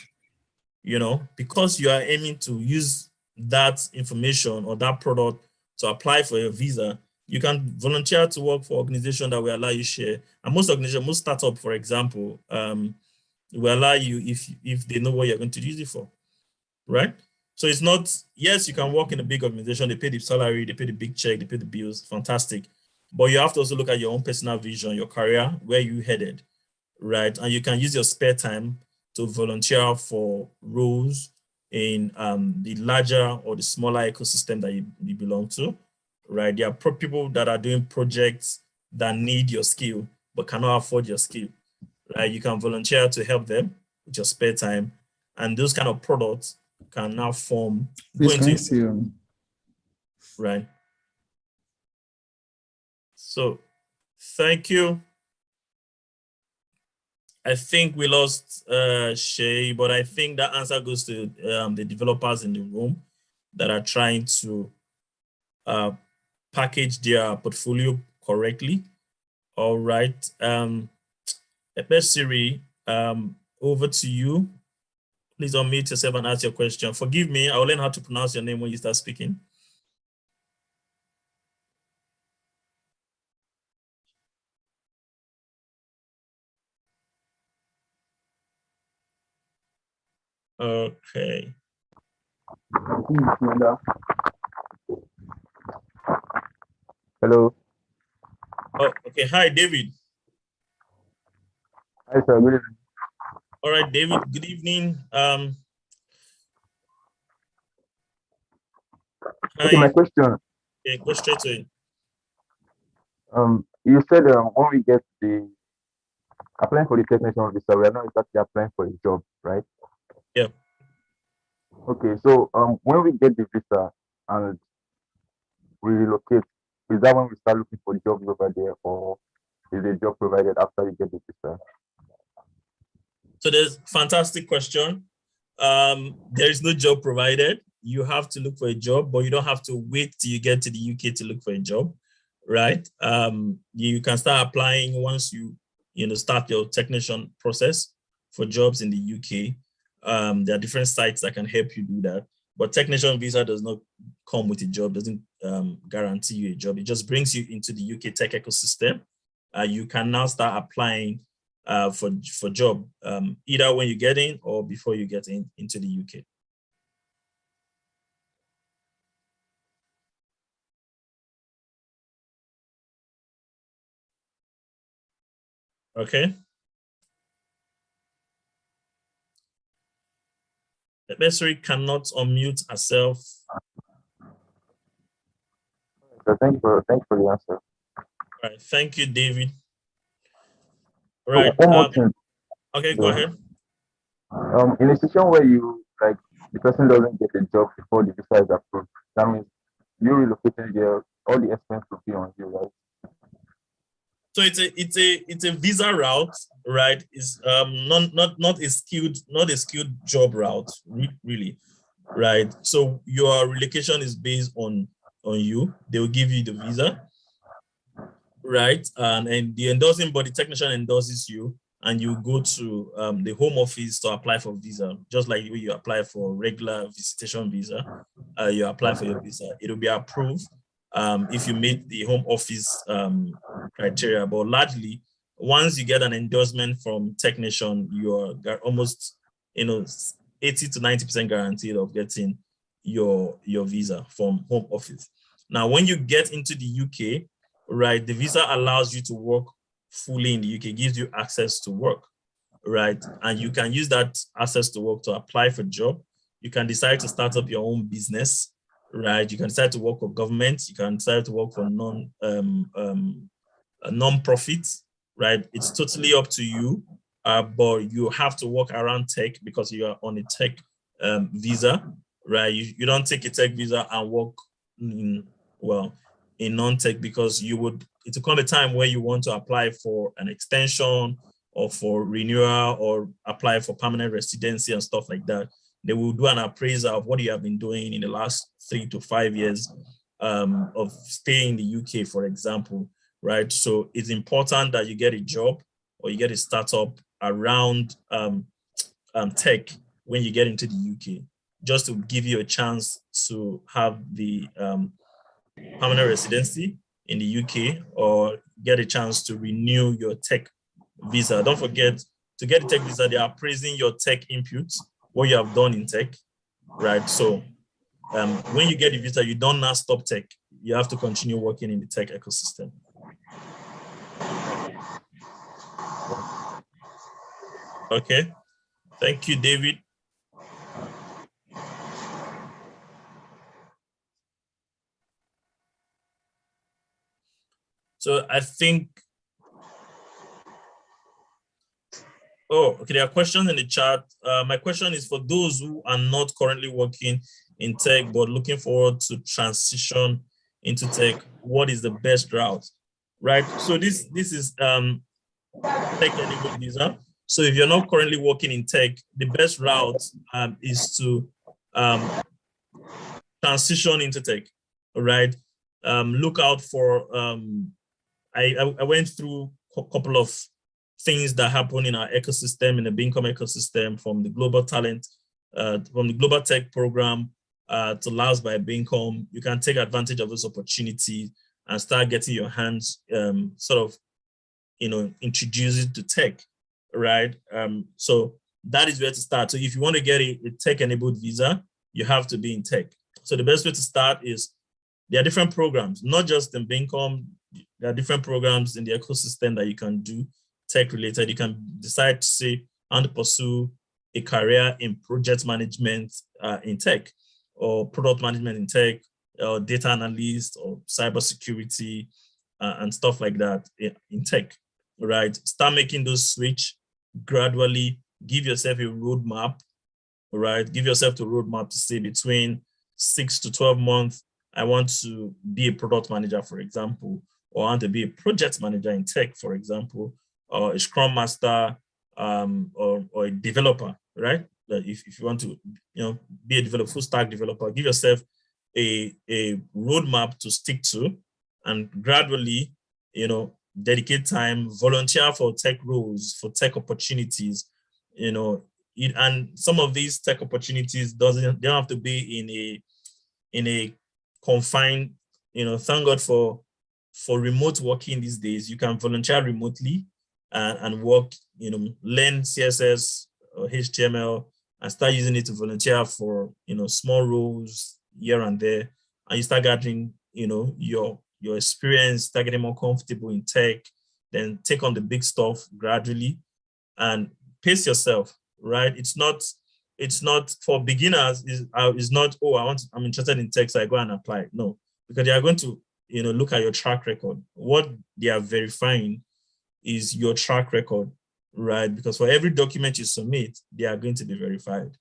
because you are aiming to use that information or that product to apply for your visa. You can volunteer to work for organizations that will allow you share. And most organizations, most startups, for example, will allow you if they know what you're going to use it for, right? So it's not, yes, you can work in a big organization, they pay the salary, they pay the big check, they pay the bills, fantastic. But you have to also look at your own personal vision, your career, where you headed, right? And you can use your spare time to volunteer for roles in the larger or the smaller ecosystem that you belong to, right? There are people that are doing projects that need your skill but cannot afford your skill, right? You can volunteer to help them with your spare time, and those kind of products can now form. Please, can you see right? So, thank you. I think we lost Shay, but I think that answer goes to the developers in the room that are trying to package their portfolio correctly. All right. Siri, over to you. Please unmute yourself and ask your question. Forgive me, I'll learn how to pronounce your name when you start speaking. Okay. Hello. Oh, okay. Hi, David. Hi, sir. Good evening. All right, David. Good evening. Okay, my question. Okay, go straight to it. You said when we get the applying for the technician visa, we are not exactly applying for a job, right? Yeah. Okay, so when we get the visa and we relocate, is that when we start looking for jobs over there, or is the job provided after we get the visa? So there's fantastic question. There is no job provided. You have to look for a job, but you don't have to wait till you get to the UK to look for a job, right? You can start applying once you start your technician process for jobs in the UK. There are different sites that can help you do that, but technician visa does not come with a job, doesn't guarantee you a job. It just brings you into the UK tech ecosystem. You can now start applying for job, either when you get in or before you get into the UK. Okay. The adversary cannot unmute herself. So thank you for the answer. All right. Thank you, David. All right. So one more thing. Okay, go ahead. In a situation where you the person doesn't get a job before the visa is approved, that means you relocating there, all the expense will be on you, right? So it's a visa route, right? It's not a skilled job route, really, right? So your relocation is based on you. They will give you the visa, right? And the endorsing body technician endorses you, and you go to the home office to apply for visa, just like you apply for regular visitation visa. You apply for your visa, it will be approved if you meet the home office criteria. But largely, once you get an endorsement from technician, you're almost 80 to 90% guaranteed of getting your visa from home office. Now, when you get into the UK, right, the visa allows you to work fully in the UK, gives you access to work, right? And you can use that access to work to apply for a job. You can decide to start up your own business, right? You can decide to work for government. You can decide to work for non-profits, right? It's totally up to you, but you have to work around tech because you are on a tech visa, right? You don't take a tech visa and work in, in non-tech, because it will come a time where you want to apply for an extension or for renewal or apply for permanent residency and stuff like that. They will do an appraisal of what you have been doing in the last 3 to 5 years of staying in the UK, for example, right? So it's important that you get a job or you get a startup around tech when you get into the UK, just to give you a chance to have the permanent residency in the UK or get a chance to renew your tech visa. Don't forget, to get the tech visa, they are appraising your tech inputs, what you have done in tech, right? So when you get the visa, you don't now stop tech. You have to continue working in the tech ecosystem. Okay, thank you, David. So I think, okay, there are questions in the chat. My question is for those who are not currently working in tech, but looking forward to transition into tech, what is the best route, right? So this is tech-enabled visa. So if you're not currently working in tech, the best route is to transition into tech, all right? Look out for, I went through a couple of things that happen in our ecosystem, in the Beacom ecosystem, from the global talent, from the global tech program to Laos by Beacom. You can take advantage of this opportunity and start getting your hands introduced to tech, right? So that is where to start. So if you want to get a tech-enabled visa, you have to be in tech. So the best way to start is, there are different programs, not just in Beacom. There are different programs in the ecosystem that you can do tech-related. You can decide to say, I want to pursue a career in project management in tech, or product management in tech, or data analyst, or cybersecurity, and stuff like that in tech, right? Start making those switch gradually. Give yourself a roadmap, right? Give yourself a roadmap to say between 6 to 12 months, I want to be a product manager, for example, or I want to be a project manager in tech, for example, or a scrum master, or a developer, right? If you want to, be a developer, full stack developer, give yourself a roadmap to stick to, and gradually, dedicate time, volunteer for tech roles, for tech opportunities, and some of these tech opportunities they don't have to be in a confined, thank God for remote working these days. You can volunteer remotely and work, learn CSS or HTML and start using it to volunteer for, small roles here and there. And you start gathering, your experience, start getting more comfortable in tech, then take on the big stuff gradually and pace yourself, right? It's not for beginners. It's not, I'm interested in tech, so I go and apply. No, because they are going to, look at your track record. What they are verifying is your track record, right? Because for every document you submit, they are going to be verified.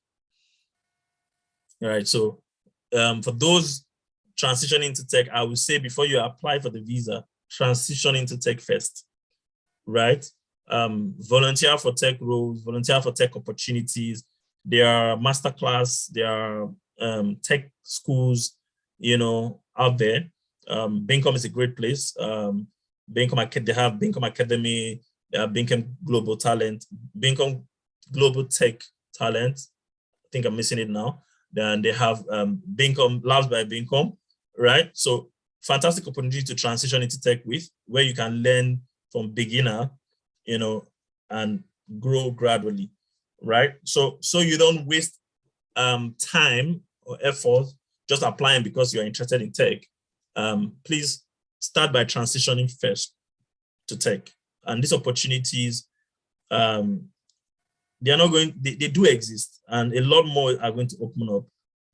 All right. So for those transitioning into tech, I would say before you apply for the visa, transition into tech first, right? Volunteer for tech roles, volunteer for tech opportunities. There are masterclass, there are tech schools, out there. Beacom is a great place. They have Beacom Academy, they have Beacom Global Talent, Beacom Global Tech Talent. I think I'm missing it now. Then they have Beacom Labs by Beacom, right? So fantastic opportunity to transition into tech with, where you can learn from beginner, and grow gradually, right? So you don't waste time or effort just applying because you're interested in tech. Please start by transitioning first to tech. And these opportunities, they do exist, and a lot more are going to open up,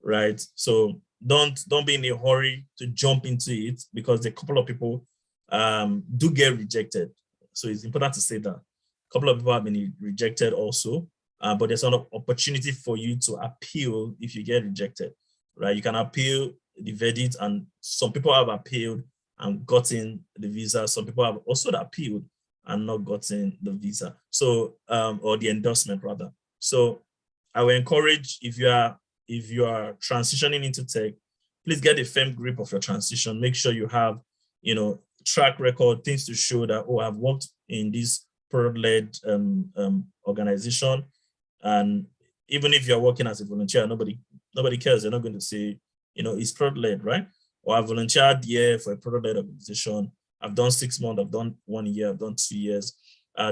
right? So don't be in a hurry to jump into it, because a couple of people do get rejected. So it's important to say that. A couple of people have been rejected also, but there's an opportunity for you to appeal if you get rejected, right? You can appeal the verdict, and some people have appealed and gotten the visa. Some people have also appealed and not gotten the visa. So, or the endorsement rather. So I will encourage, if you are transitioning into tech, please get a firm grip of your transition. Make sure you have, track record, things to show that, oh, I've worked in this product-led organization. And even if you're working as a volunteer, nobody cares. They're not going to say, it's product-led, right? Or I volunteered here for a product-led organization. I've done 6 months, I've done 1 year, I've done 2 years.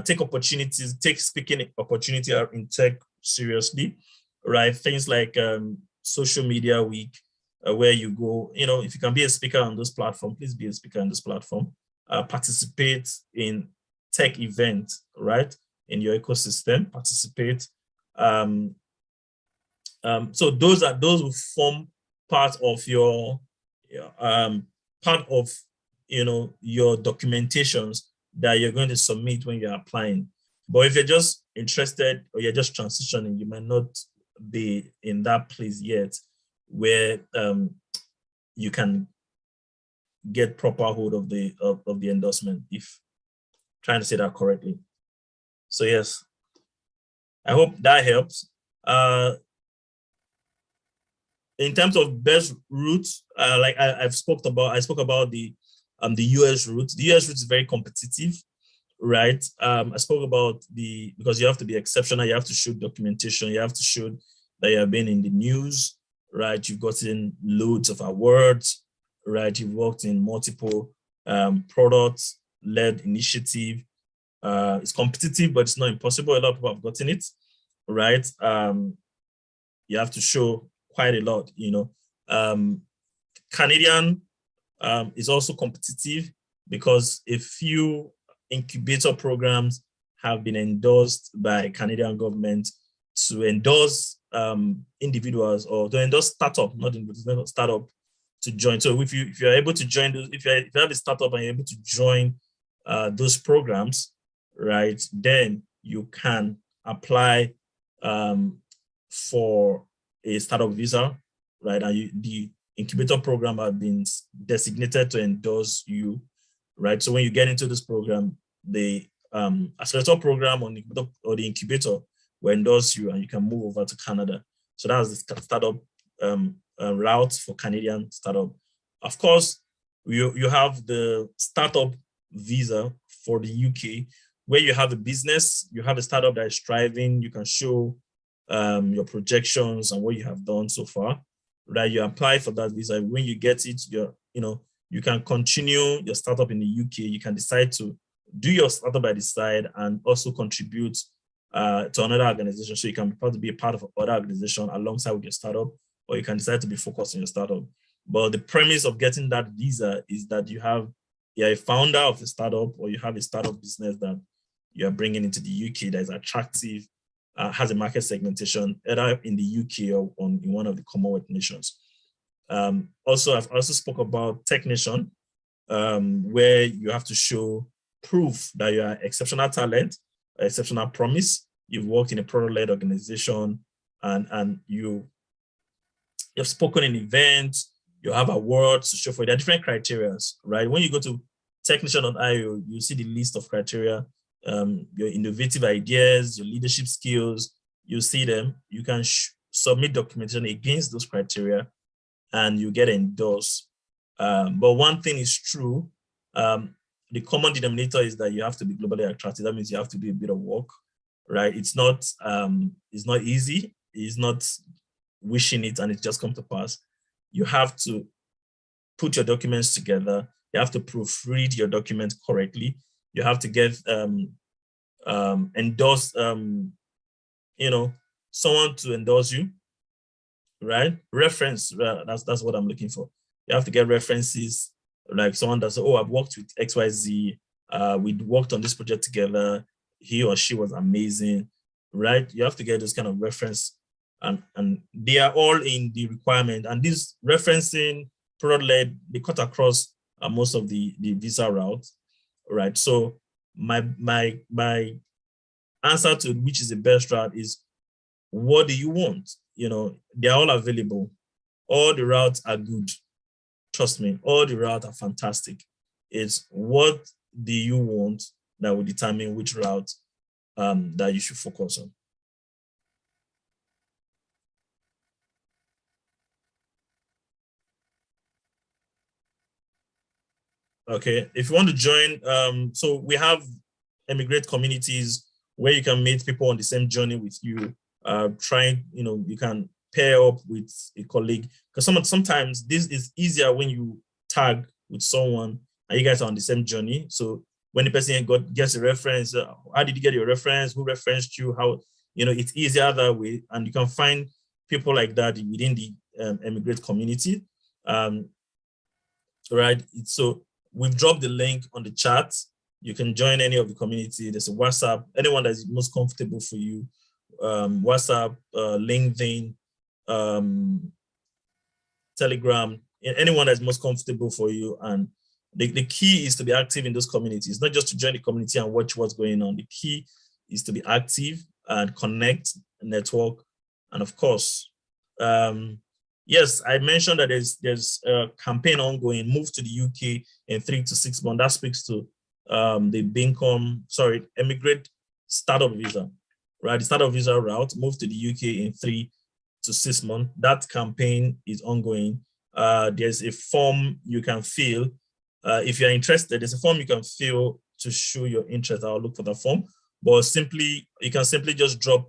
Take opportunities, take speaking opportunity in tech seriously, right? Things like social media week, where you go, if you can be a speaker on this platform, please be a speaker on this platform. Participate in tech events, right? In your ecosystem, participate. So those will form part of your your documentations that you're going to submit when you're applying. But if you're just interested or you're just transitioning, you might not be in that place yet where you can get proper hold of the endorsement, if trying to say that correctly. So yes, I hope that helps. In terms of best routes, like I spoke about the US route. The US route is very competitive, right? I spoke about because you have to be exceptional, you have to show documentation, you have to show that you have been in the news, right? You've gotten loads of awards, right? You've worked in multiple product-led initiative. It's competitive, but it's not impossible. A lot of people have gotten it, right? You have to show quite a lot, Canadian is also competitive because a few incubator programs have been endorsed by Canadian government to endorse individuals, or to endorse startup, not individuals, startup, to join. So if you're able to join those, if you have a startup and you're able to join those programs, right, then you can apply for a startup visa, right? And the incubator program has been designated to endorse you, right? So when you get into this program, the accelerator program or the incubator will endorse you, and you can move over to Canada. So that's the startup route for Canadian startup. Of course, you have the startup visa for the UK, where you have a business, you have a startup that is thriving, you can show your projections and what you have done so far, right? You apply for that visa. When you get it, you can continue your startup in the UK. You can decide to do your startup by the side and also contribute to another organization. So you can be a part of another organization alongside with your startup, or you can decide to be focused on your startup. But the premise of getting that visa is that you're a founder of a startup, or you have a startup business that you are bringing into the UK that is attractive, has a market segmentation, either in the UK or in one of the Commonwealth nations. Also, I've also spoke about Technician, where you have to show proof that you are exceptional talent, exceptional promise. You've worked in a product-led organization, and you've spoken in events, you have awards to show for it. There are different criteria, right? When you go to technician.io, you see the list of criteria. Your innovative ideas, your leadership skills, you see them. You can submit documentation against those criteria and you get endorsed. But one thing is true, the common denominator is that you have to be globally attractive. That means you have to do a bit of work, right? It's not easy. It's not wishing it and it just come to pass. You have to put your documents together. You have to proofread your documents correctly. You have to get endorse, someone to endorse you, right? Reference, that's what I'm looking for. You have to get references, like someone that says, oh, I've worked with XYZ, we worked on this project together, he or she was amazing, right? You have to get this kind of reference, and they are all in the requirement. And this referencing, product-led, they cut across most of the visa routes, right? So my answer to which is the best route is, what do you want? They're all available. All the routes are good. Trust me, all the routes are fantastic. It's what do you want that will determine which route that you should focus on. Okay, if you want to join, so we have eMigr8 communities where you can meet people on the same journey with you. You can pair up with a colleague, because sometimes this is easier when you tag with someone and you guys are on the same journey. So when the person gets a reference, how did you get your reference? Who referenced you? How, it's easier that way. And you can find people like that within the eMigr8 community. Right. So we've dropped the link on the chat. You can join any of the community. There's a WhatsApp, anyone that's most comfortable for you. WhatsApp, LinkedIn, Telegram, anyone that's most comfortable for you. And the key is to be active in those communities, not just to join the community and watch what's going on. The key is to be active and connect, network, and of course, yes, I mentioned that there's a campaign ongoing, move to the UK in 3 to 6 months. That speaks to the eMigr8 startup visa, right? The startup visa route, move to the UK in 3 to 6 months. That campaign is ongoing. There's a form you can fill. If you're interested, there's a form you can fill to show your interest. I'll look for the form, but you can simply just drop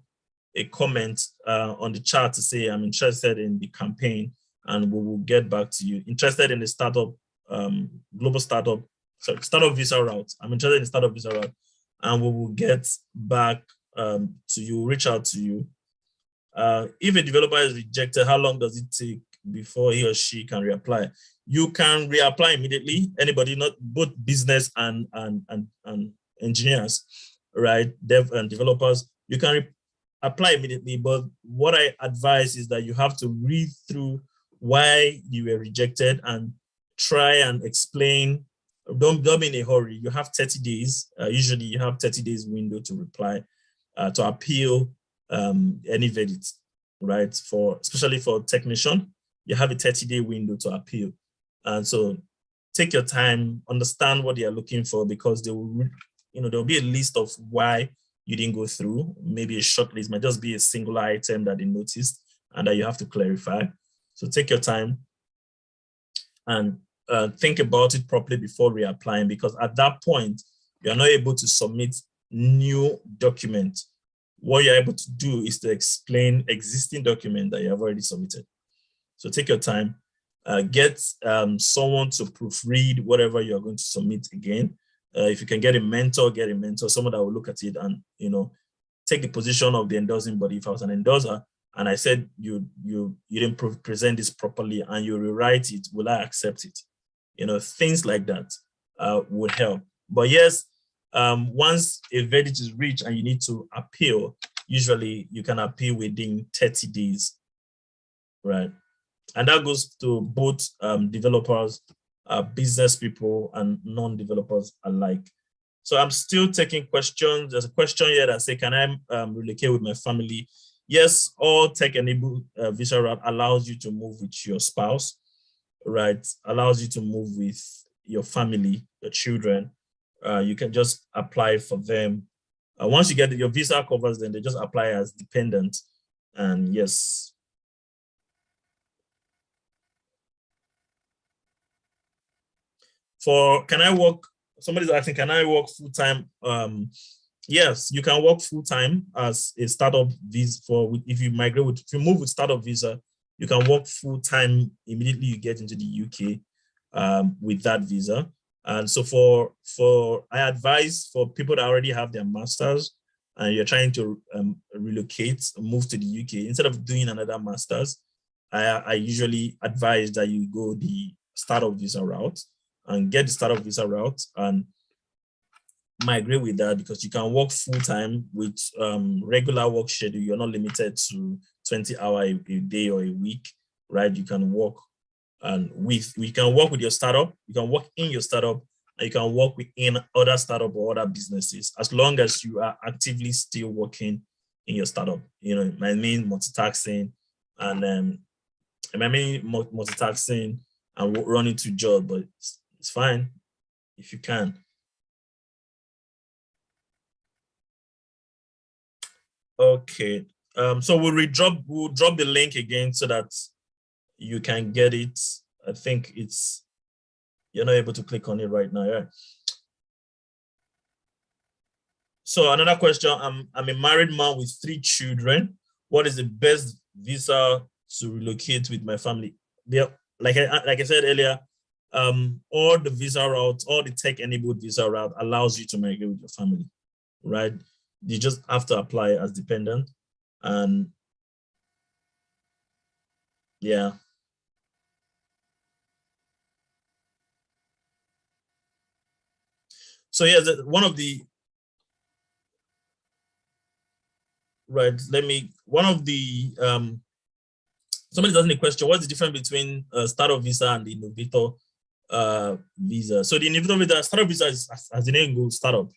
a comment on the chat to say, I'm interested in the campaign, and we will get back to you. Interested in the startup, startup visa route. I'm interested in the startup visa route, and we will get back to you, reach out to you. If a developer is rejected, how long does it take before he or she can reapply? You can reapply immediately. Anybody, not both business and engineers, right? Dev and developers, you can apply immediately. But what I advise is that you have to read through why you were rejected and try and explain. Don't be in a hurry. You have 30 days. Usually you have 30 days window to reply, to appeal any verdict, right? Especially for technician, you have a 30-day window to appeal. And so take your time, understand what they are looking for, because there'll be a list of why you didn't go through. Maybe a short list, might just be a singular item that they noticed and that you have to clarify. So take your time and think about it properly before reapplying, because at that point, you are not able to submit new document. What you're able to do is to explain existing document that you have already submitted. So take your time, get someone to proofread whatever you're going to submit again. If you can get a mentor, someone that will look at it and, take the position of the endorsing body. If I was an endorser and I said, you didn't present this properly and you rewrite it, will I accept it? Things like that would help. But yes, once a verdict is reached and you need to appeal, usually you can appeal within 30 days, right? And that goes to both developers, business people, and non-developers alike. So I'm still taking questions. There's a question here that says, can I relocate with my family? Yes, all tech-enabled visa route allows you to move with your spouse, right? Allows you to move with your family, your children. You can just apply for them. Once you get your visa covers them, they just apply as dependent. And yes. Somebody's asking, can I work full-time? Yes, you can work full-time as a startup visa. If you move with startup visa, you can work full-time immediately you get into the UK with that visa. And so I advise for people that already have their masters and you're trying to relocate, move to the UK, instead of doing another masters, I usually advise that you go the startup visa route and get the startup visa route and migrate with that, because you can work full-time with regular work schedule. You're not limited to 20 hours a day or a week, right? You can work with your startup, you can work in your startup, and you can work within other startup or other businesses, as long as you are actively still working in your startup. It might mean multitasking and running 2 jobs, but it's fine. if you can. Okay. So we'll drop the link again so that you can get it. I think you're not able to click on it right now. Yeah. So another question, I'm a married man with 3 children. What is the best visa to relocate with my family? Like I said earlier, all the visa routes, all the tech-enabled visa route allows you to migrate with your family, right? You just have to apply as dependent, and yeah. So yeah, one of the somebody's asking a question, what's the difference between startup visa and the innovator visa? So the innovator visa, startup visa is, as the name goes, startup.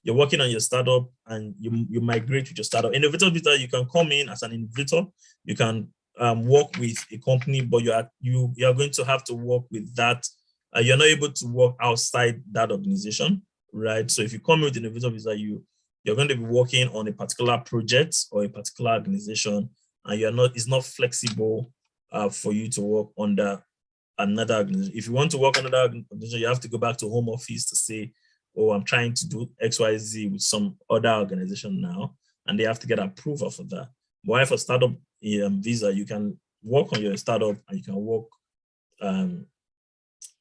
You're working on your startup and you migrate with your startup. Innovator visa, you can come in as an innovator. You can work with a company, but you are going to have to work with that. You're not able to work outside that organization, right? So if you come with innovator visa, you're going to be working on a particular project or a particular organization, and it's not flexible for you to work under another organization. If you want to work on another organization, you have to go back to home office to say, oh, I'm trying to do XYZ with some other organization now, and they have to get approval for that. But for startup visa, you can work on your startup and you can work in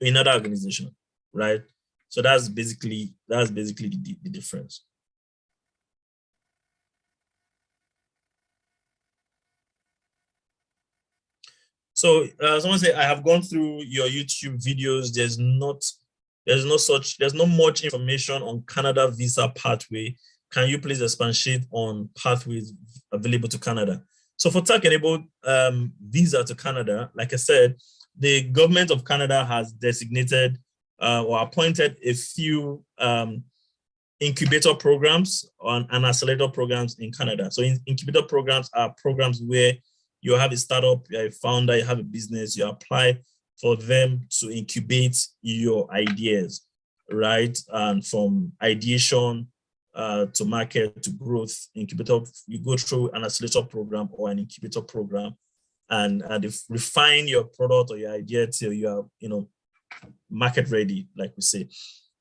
another organization, right? So that's basically the difference. So someone said, I have gone through your YouTube videos. There's not much information on Canada visa pathway. Can you please expatiate on pathways available to Canada? So for tech-enabled visa to Canada, like I said, the government of Canada has designated or appointed a few incubator programs and accelerator programs in Canada. So incubator programs are programs where you have a startup, you're a founder, you have a business, you apply for them to incubate your ideas, right? And from ideation to market to growth, incubator, you go through an accelerator program or an incubator program, and refine your product or your idea till you are, market ready, like we say,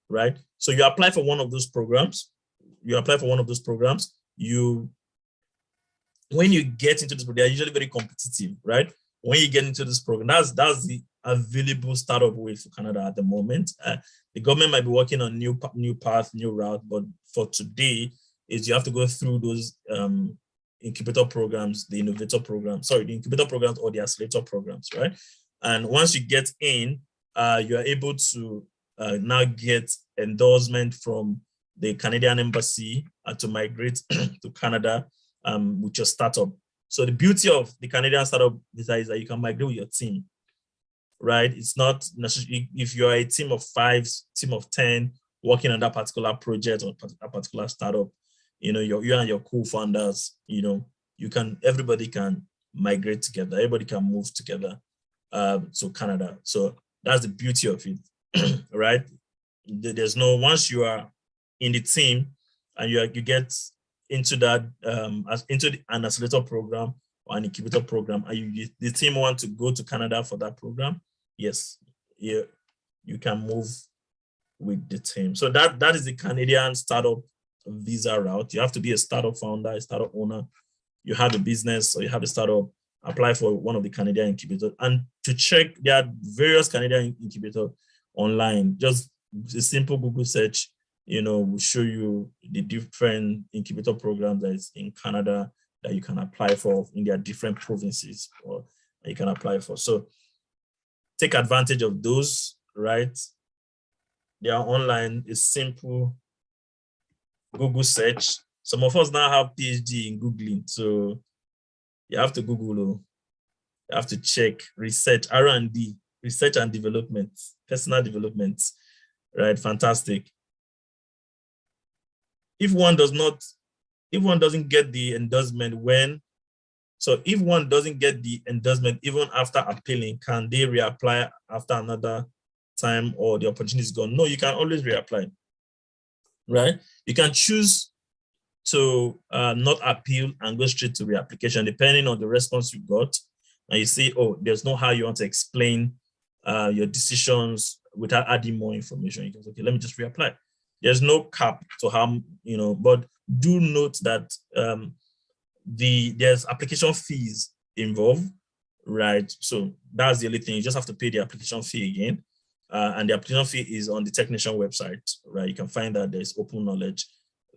right? So you apply for one of those programs. When you get into this program, they're usually very competitive, right? When you get into this program, that's the available startup way for Canada at the moment. The government might be working on new path, new route, but for today, is you have to go through those incubator programs, the incubator programs or the accelerator programs, right? And once you get in, you are able to now get endorsement from the Canadian embassy to migrate to Canada with your startup. So the beauty of the Canadian startup visa is that you can migrate with your team, right? It's not necessarily if you're a team of 5, team of 10 working on that particular project or a particular startup, you and your co-founders, everybody can migrate together, everybody can move together to Canada. So that's the beauty of it, right? Once you are in the team and you get into that into an accelerator program or an incubator program, and the team want to go to Canada for that program, yes, you can move with the team. So that is the Canadian startup visa route. You have to be a startup founder, a startup owner. You have a business or you have a startup, apply for one of the Canadian incubators. And to check, there are various Canadian incubators online. Just a simple Google search, will show you the different incubator programs that is in Canada that you can apply for in their different provinces, or you can apply for. So take advantage of those, right? They are online. It's simple Google search. Some of us now have PhD in Googling, so you have to Google, you have to check, research, R&D, research and development, personal development, right? Fantastic. If one doesn't get the endorsement if one doesn't get the endorsement even after appealing, can they reapply after another time or the opportunity is gone. No, you can always reapply, right? You can choose to not appeal and go straight to reapplication, depending on the response you got. And you see, oh, there's no how you want to explain your decisions without adding more information. You can say, okay, let me just reapply. There's no cap to how, but do note that there's application fees involved, right? So that's the only thing. You just have to pay the application fee again. And the application fee is on the technician website, right? You can find that there's open knowledge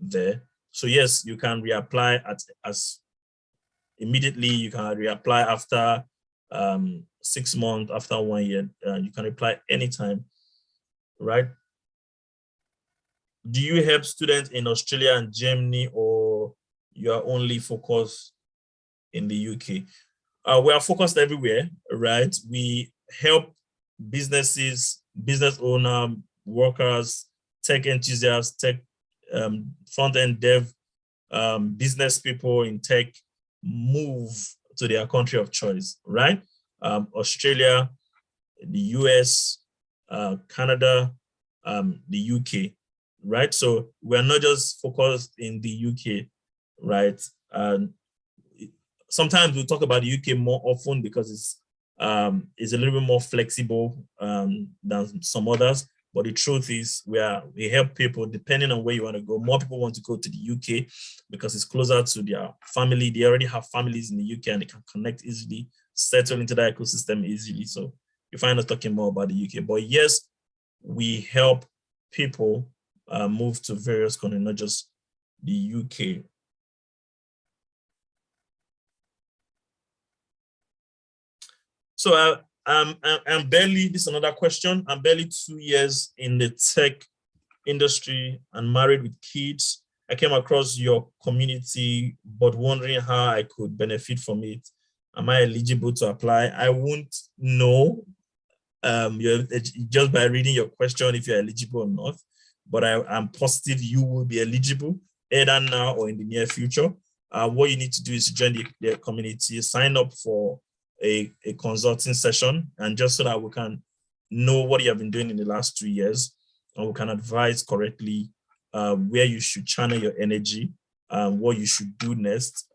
there. So yes, you can reapply as immediately. You can reapply after 6 months, after 1 year. You can apply anytime, right? Do you help students in Australia and Germany, or you are only focused in the UK? We are focused everywhere, right? We help businesses, business owner, workers, tech enthusiasts, tech front-end dev, business people in tech move to their country of choice, right? Australia, the US, Canada, the UK, right? So we're not just focused in the UK, right? Sometimes we talk about the UK more often because it's a little bit more flexible than some others. But the truth is, we help people depending on where you want to go. More people want to go to the UK because it's closer to their family. They already have families in the UK and they can connect easily, settle into that ecosystem easily. So you find us talking more about the UK. But yes, we help people move to various countries, not just the UK. So I'm barely, this is another question. I'm barely 2 years in the tech industry and married with kids. I came across your community, but wondering how I could benefit from it. Am I eligible to apply? I won't know just by reading your question if you're eligible or not, but I'm positive you will be eligible either now or in the near future. What you need to do is join the community, sign up for a consulting session, and just so that we can know what you have been doing in the last 2 years, and we can advise correctly where you should channel your energy, what you should do next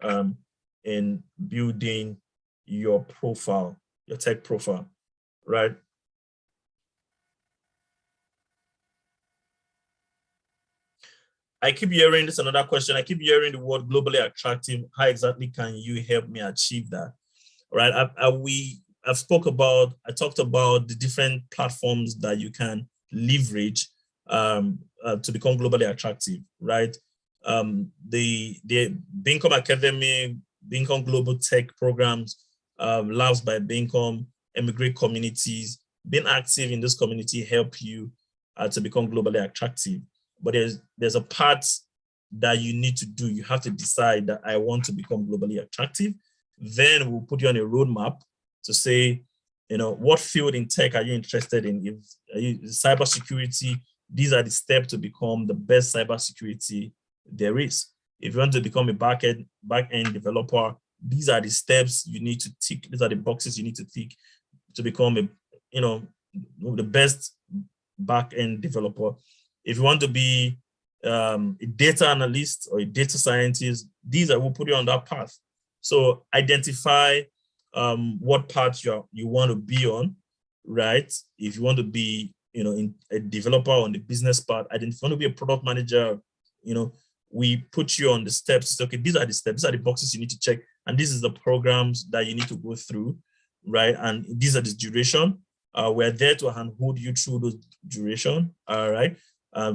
in building your profile, your tech profile, right? I keep hearing this, another question. I keep hearing the word globally attractive. How exactly can you help me achieve that? Right. I talked about the different platforms that you can leverage to become globally attractive, right? The Bincom Academy, Bincom Global Tech Programs, Labs by Bincom, eMigr8 communities, being active in this community help you to become globally attractive. But there's a part that you need to do. You have to decide that I want to become globally attractive. Then we'll put you on a roadmap to say, what field in tech are you interested in? If cybersecurity, these are the steps to become the best cybersecurity there is. If you want to become a back-end developer, these are the steps you need to tick. These are the boxes you need to tick to become the best back-end developer. If you want to be a data analyst or a data scientist, we'll put you on that path. So identify what path you want to be on, right? If you want to be, a developer on the business part, if you want to be a product manager, we put you on the steps. Okay, these are the steps, these are the boxes you need to check, and this is the programs that you need to go through, right? And these are the duration. We're there to handhold you through those duration, all right?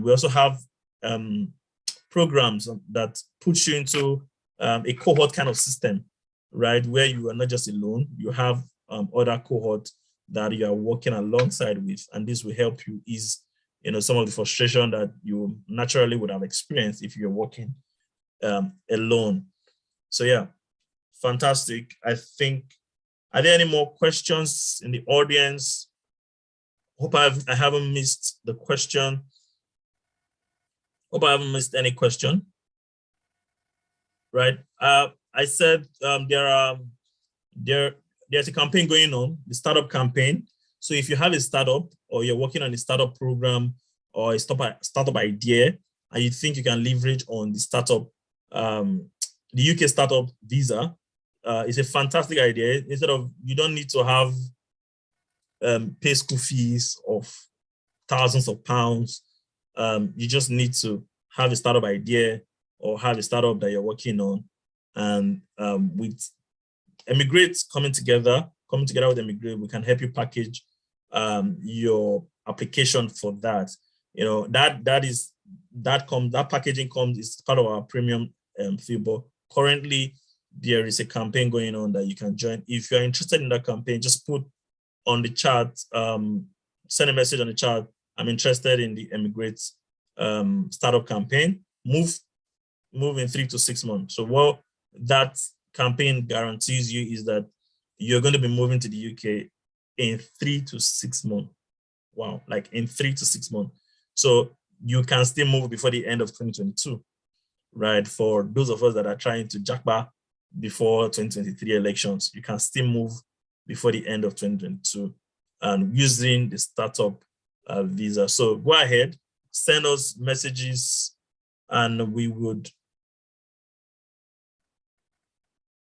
We also have programs that push you into a cohort kind of system, right? Where you are not just alone, you have other cohorts that you are working alongside with, and this will help you ease, some of the frustration that you naturally would have experienced if you're working alone. So yeah, fantastic. I think, are there any more questions in the audience? Hope I haven't missed the question. Hope I haven't missed any question. Right. I said there's a campaign going on, the startup campaign. So if you have a startup or you're working on a startup program or a startup idea, and you think you can leverage on the startup, the UK startup visa, it's a fantastic idea. Instead of, you don't need to have pay school fees of thousands of pounds. You just need to have a startup idea or have a startup that you're working on. And with eMigr8 coming together with eMigr8, we can help you package your application for that. You know, that packaging comes, is part of our premium fee. But currently there is a campaign going on that you can join. If you're interested in that campaign, just put on the chat, send a message on the chat, I'm interested in the eMigr8 startup campaign. Move in 3 to 6 months. So what that campaign guarantees you is that you're going to be moving to the UK in 3 to 6 months. Wow, like in 3 to 6 months. So you can still move before the end of 2022, right? For those of us that are trying to jackpot before 2023 elections, you can still move before the end of 2022 and using the startup visa. So go ahead, send us messages and we would,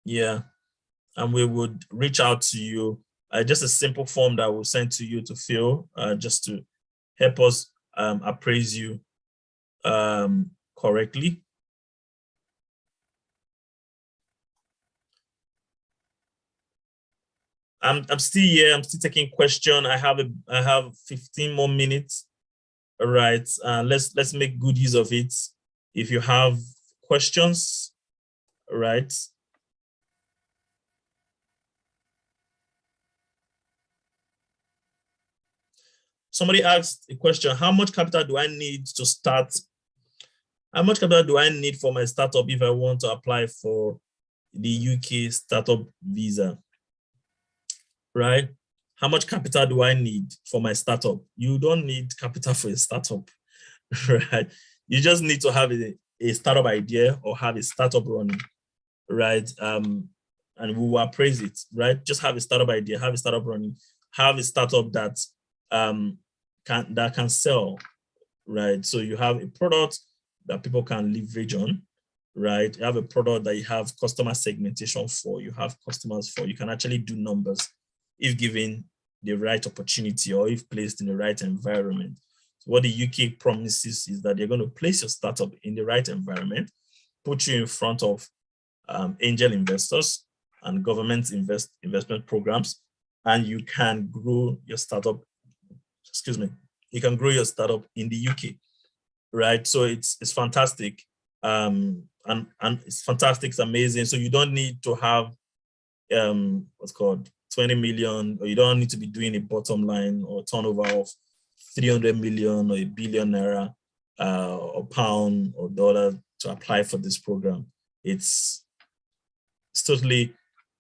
and we would reach out to you. Just a simple form that we'll send to you to fill, just to help us appraise you correctly. I'm still here. I'm still taking question. I have 15 more minutes. All right. Let's make good use of it. If you have questions, all right. Somebody asked a question: how much capital do I need to start? How much capital do I need for my startup if I want to apply for the UK startup visa? Right? How much capital do I need for my startup? You don't need capital for a startup, right? You just need to have a startup idea or have a startup running, right? And we will appraise it, right? Just have a startup idea, have a startup running, have a startup that can sell, right? So you have a product that people can leverage on, right? You have a product that you have customer segmentation for, you have customers for, you can actually do numbers if given the right opportunity or if placed in the right environment. So what the UK promises is that they're going to place your startup in the right environment, put you in front of angel investors and government investment programs, and you can grow your startup, you can grow your startup in the UK, right? So it's fantastic. And it's fantastic, it's amazing. So you don't need to have what's called 20 million, or you don't need to be doing a bottom line or turnover of 300 million or a billion naira or pound or dollar to apply for this program. It's totally,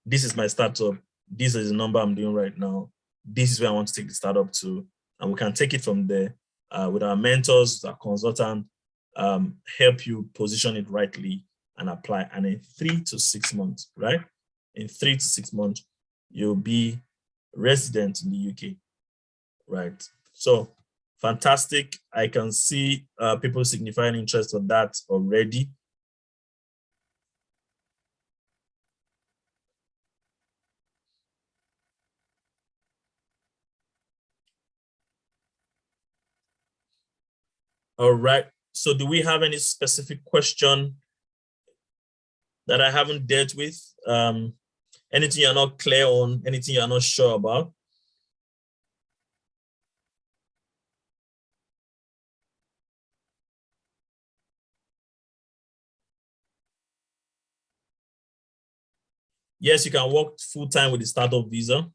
this is my startup, this is the number I'm doing right now, this is where I want to take the startup to, and we can take it from there with our mentors, our consultant, help you position it rightly and apply. And in 3 to 6 months, right? In 3 to 6 months, you'll be resident in the UK, right? So fantastic. I can see people signifying interest for that already. All right. So do we have any specific question that I haven't dealt with? Anything you're not clear on, anything you're not sure about? Yes, you can work full-time with the startup visa.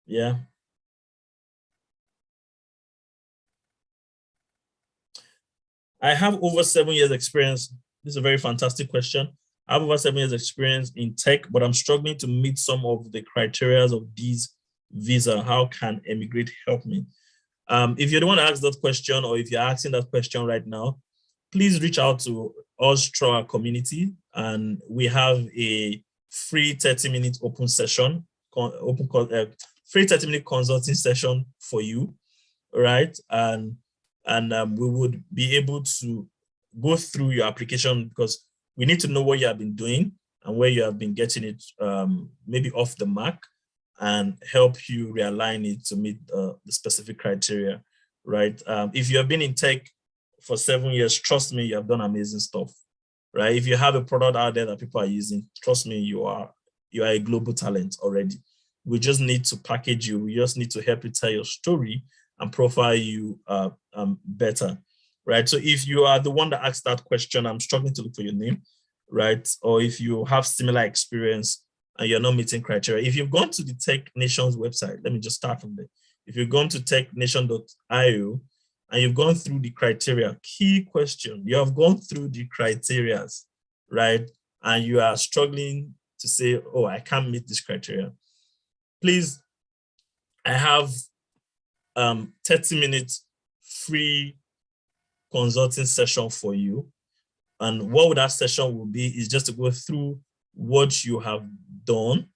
Yeah. I have over 7 years experience. This is a very fantastic question. I have over 7 years experience in tech, but I'm struggling to meet some of the criteria of these visa. How can eMigr8 help me? If you're the one to ask that question, or if you're asking that question right now, please reach out to us through our community. And we have a free 30-minute open session free 30-minute consulting session for you, right? And we would be able to go through your application, because we need to know what you have been doing and where you have been getting it maybe off the mark, and help you realign it to meet the specific criteria, right? If you have been in tech for 7 years, trust me, you have done amazing stuff, right? If you have a product out there that people are using, trust me, you are a global talent already. We just need to package you. We just need to help you tell your story and profile you better, right? So if you are the one that asked that question, I'm struggling to look for your name, right? Or if you have similar experience and you're not meeting criteria, if you've gone to the Tech Nation's website, let me just start from there. If you've gone to technation.io and you've gone through the criteria, key question, you have gone through the criterias, right? And you are struggling to say, oh, I can't meet this criteria. Please, I have 30 minutes free consulting session for you. And what that session will be is just to go through what you have done,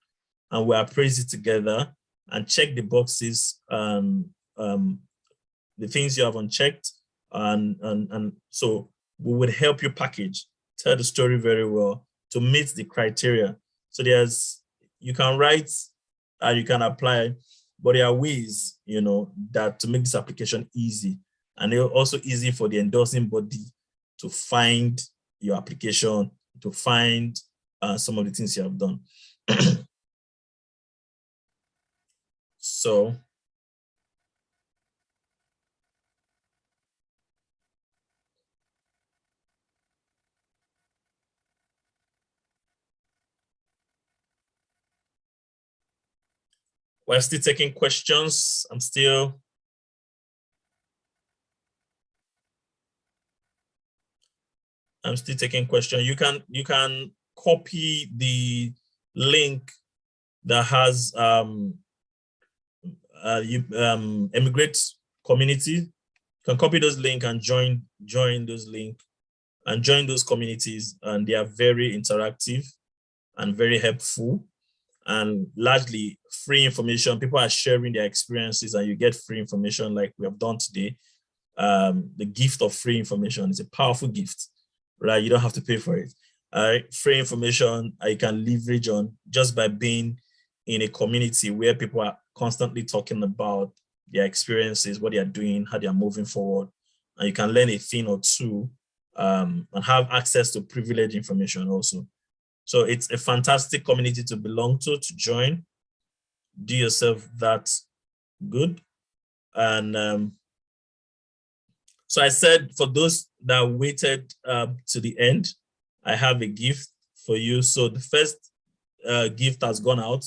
and we appraise it together and check the boxes and the things you have unchecked, and so we would help you package, tell the story very well to meet the criteria. So you can write and you can apply, but there are ways, that to make this application easy, and they're also easy for the endorsing body to find your application, to find some of the things you have done. So we're still taking questions. I'm still taking questions. You can copy the link that has eMigr8 community. You can copy those link and join those link and join those communities, and they are very interactive and very helpful, and largely free information. People are sharing their experiences, and you get free information like we have done today. The gift of free information is a powerful gift, right? You don't have to pay for it. Free information you can leverage on just by being in a community where people are constantly talking about their experiences, what they are doing, how they are moving forward, and you can learn a thing or two and have access to privileged information also. So it's a fantastic community to belong to join. Do yourself that good. And so I said, for those that waited to the end, I have a gift for you. So the first gift has gone out,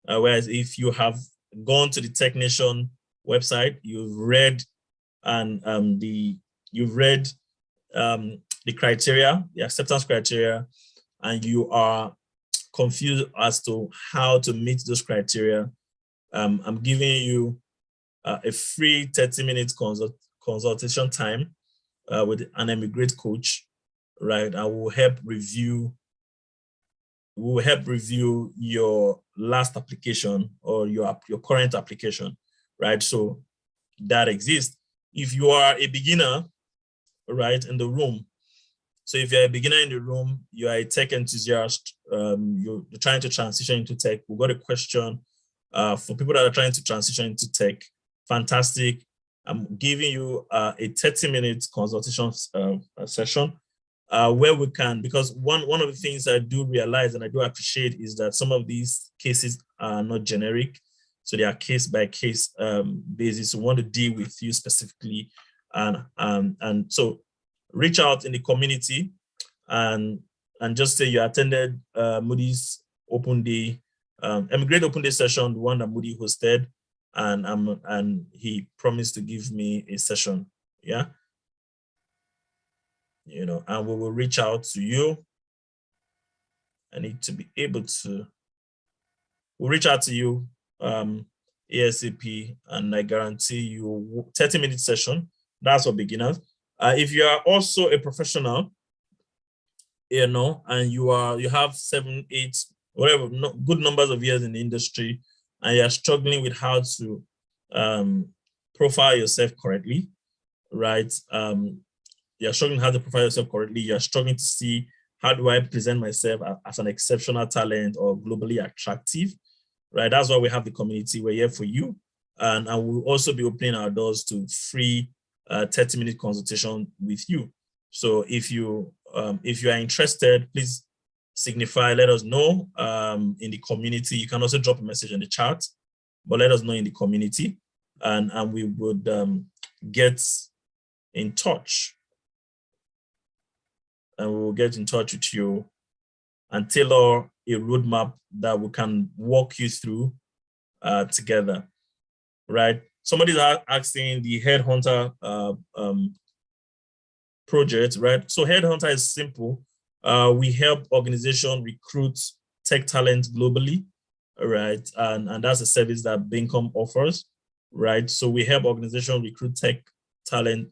whereas if you have gone to the Tech Nation website, you've read the criteria, the acceptance criteria, and you are confused as to how to meet those criteria, I'm giving you a free 30-minute consultation time with an eMigr8 coach, right? I will help review. We will help review your last application or your current application, right? So that exists. If you are a beginner, right, in the room. So if you're a beginner in the room, you are a tech enthusiast, you're trying to transition into tech, we've got a question for people that are trying to transition into tech. Fantastic. I'm giving you a 30-minute consultation session where we can, because one of the things I do realize and I do appreciate is that some of these cases are not generic. So they are case by case basis. We want to deal with you specifically. And so reach out in the community and just say you attended Moody's Open Day, eMigr8 Open Day session, the one that Moody hosted, and he promised to give me a session. Yeah. And we will reach out to you. I need to be able to, we'll reach out to you ASAP, and I guarantee you 30-minute session. That's for beginners. If you are also a professional, and you have 7, 8, whatever, good numbers of years in the industry, and you're struggling with how to profile yourself correctly, right? You're struggling how to profile yourself correctly. You're struggling to see, how do I present myself as an exceptional talent or globally attractive, right? That's why we have the community. We're here for you. And we'll also be opening our doors to free 30-minute consultation with you. So if you are interested, please signify, let us know in the community. You can also drop a message in the chat, but let us know in the community, and we would get in touch. And we will get in touch with you and tailor a roadmap that we can walk you through together, right? Somebody's asking the Headhunter project, right? So Headhunter is simple. We help organizations recruit tech talent globally, right? And that's a service that Beacom offers, right? So we help organizations recruit tech talent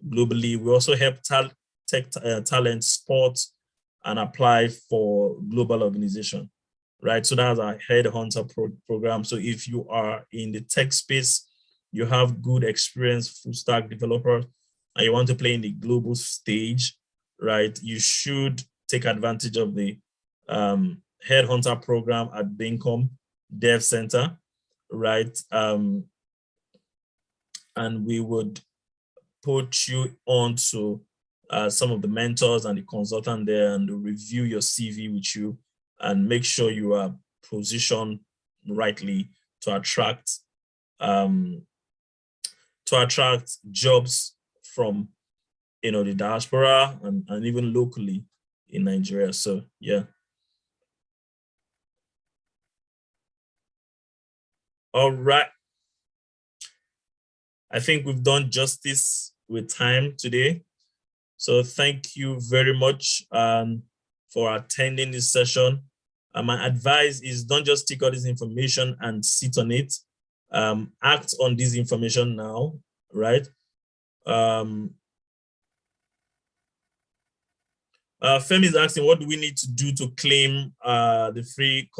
globally. We also help tech talent spot and apply for global organization, right? So that's our Headhunter program. So if you are in the tech space, you have good experience, full stack developer, and you want to play in the global stage, right? You should take advantage of the Headhunter program at Beacom Dev Center, right? And we would put you on to some of the mentors and the consultant there, and review your CV with you and make sure you are positioned rightly to attract jobs from the diaspora and even locally in Nigeria. So yeah. All right. I think we've done justice with time today. So thank you very much for attending this session. My advice is, don't just take all this information and sit on it. Act on this information now, right? Femi is asking, what do we need to do to claim the free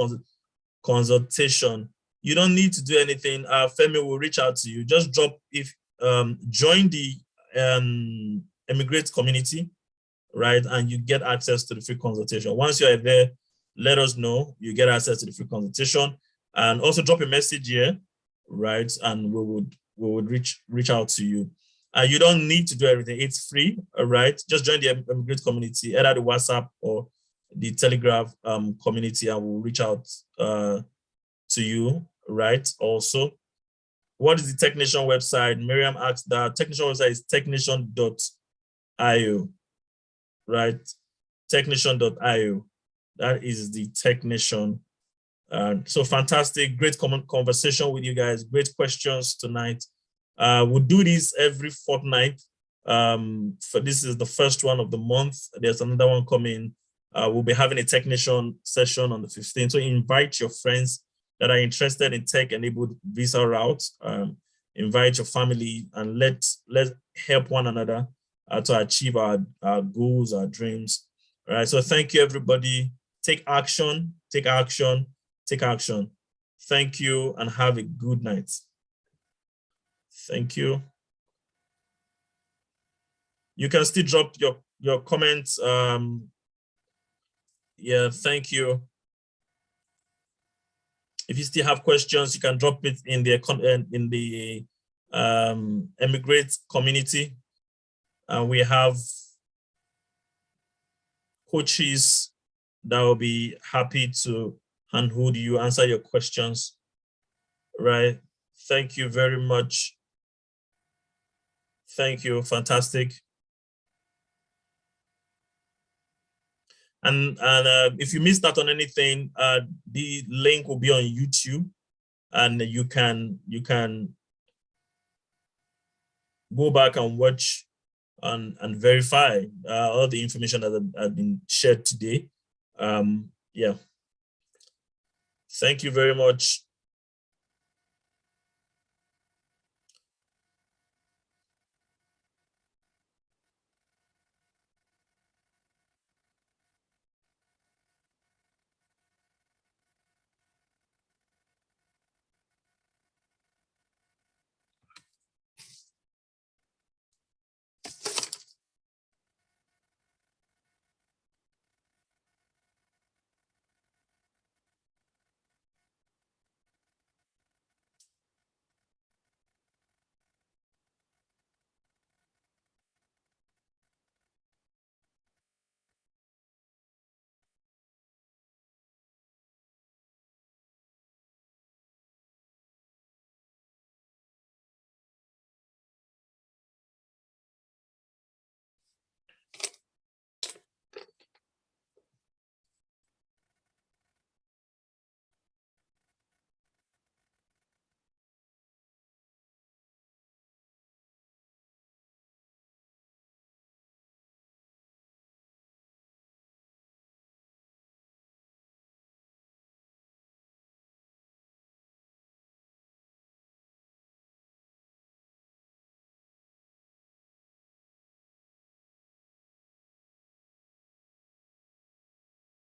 consultation? You don't need to do anything. Femi will reach out to you. Just join the eMigr8 community, right? And you get access to the free consultation. Once you're there, let us know. You get access to the free consultation, and also drop a message here, right? And we would reach out to you. You don't need to do everything. It's free, all right? Just join the eMigr8 community, either the WhatsApp or the Telegram community, and we'll reach out to you, right? Also, what is the Technician website? Miriam asked that. Technician website is technician.io, right? Technician.io. That is the Technician. So fantastic, great conversation with you guys. Great questions tonight. We'll do this every fortnight. This is the first one of the month. There's another one coming. We'll be having a Technician session on the 15th. So invite your friends that are interested in tech-enabled visa routes. Invite your family, and let's help one another to achieve our goals, our dreams. All right. So thank you, everybody. Take action. Take action. Take action. Thank you, and have a good night. Thank you. You can still drop your comments. Yeah, thank you. If you still have questions, you can drop it in the eMigr8 community. We have coaches that will be happy to handhold you, answer your questions. Right? Thank you very much. Thank you. Fantastic. And if you missed out on anything, the link will be on YouTube, and you can go back and watch and verify all the information that have been shared today. Yeah. Thank you very much.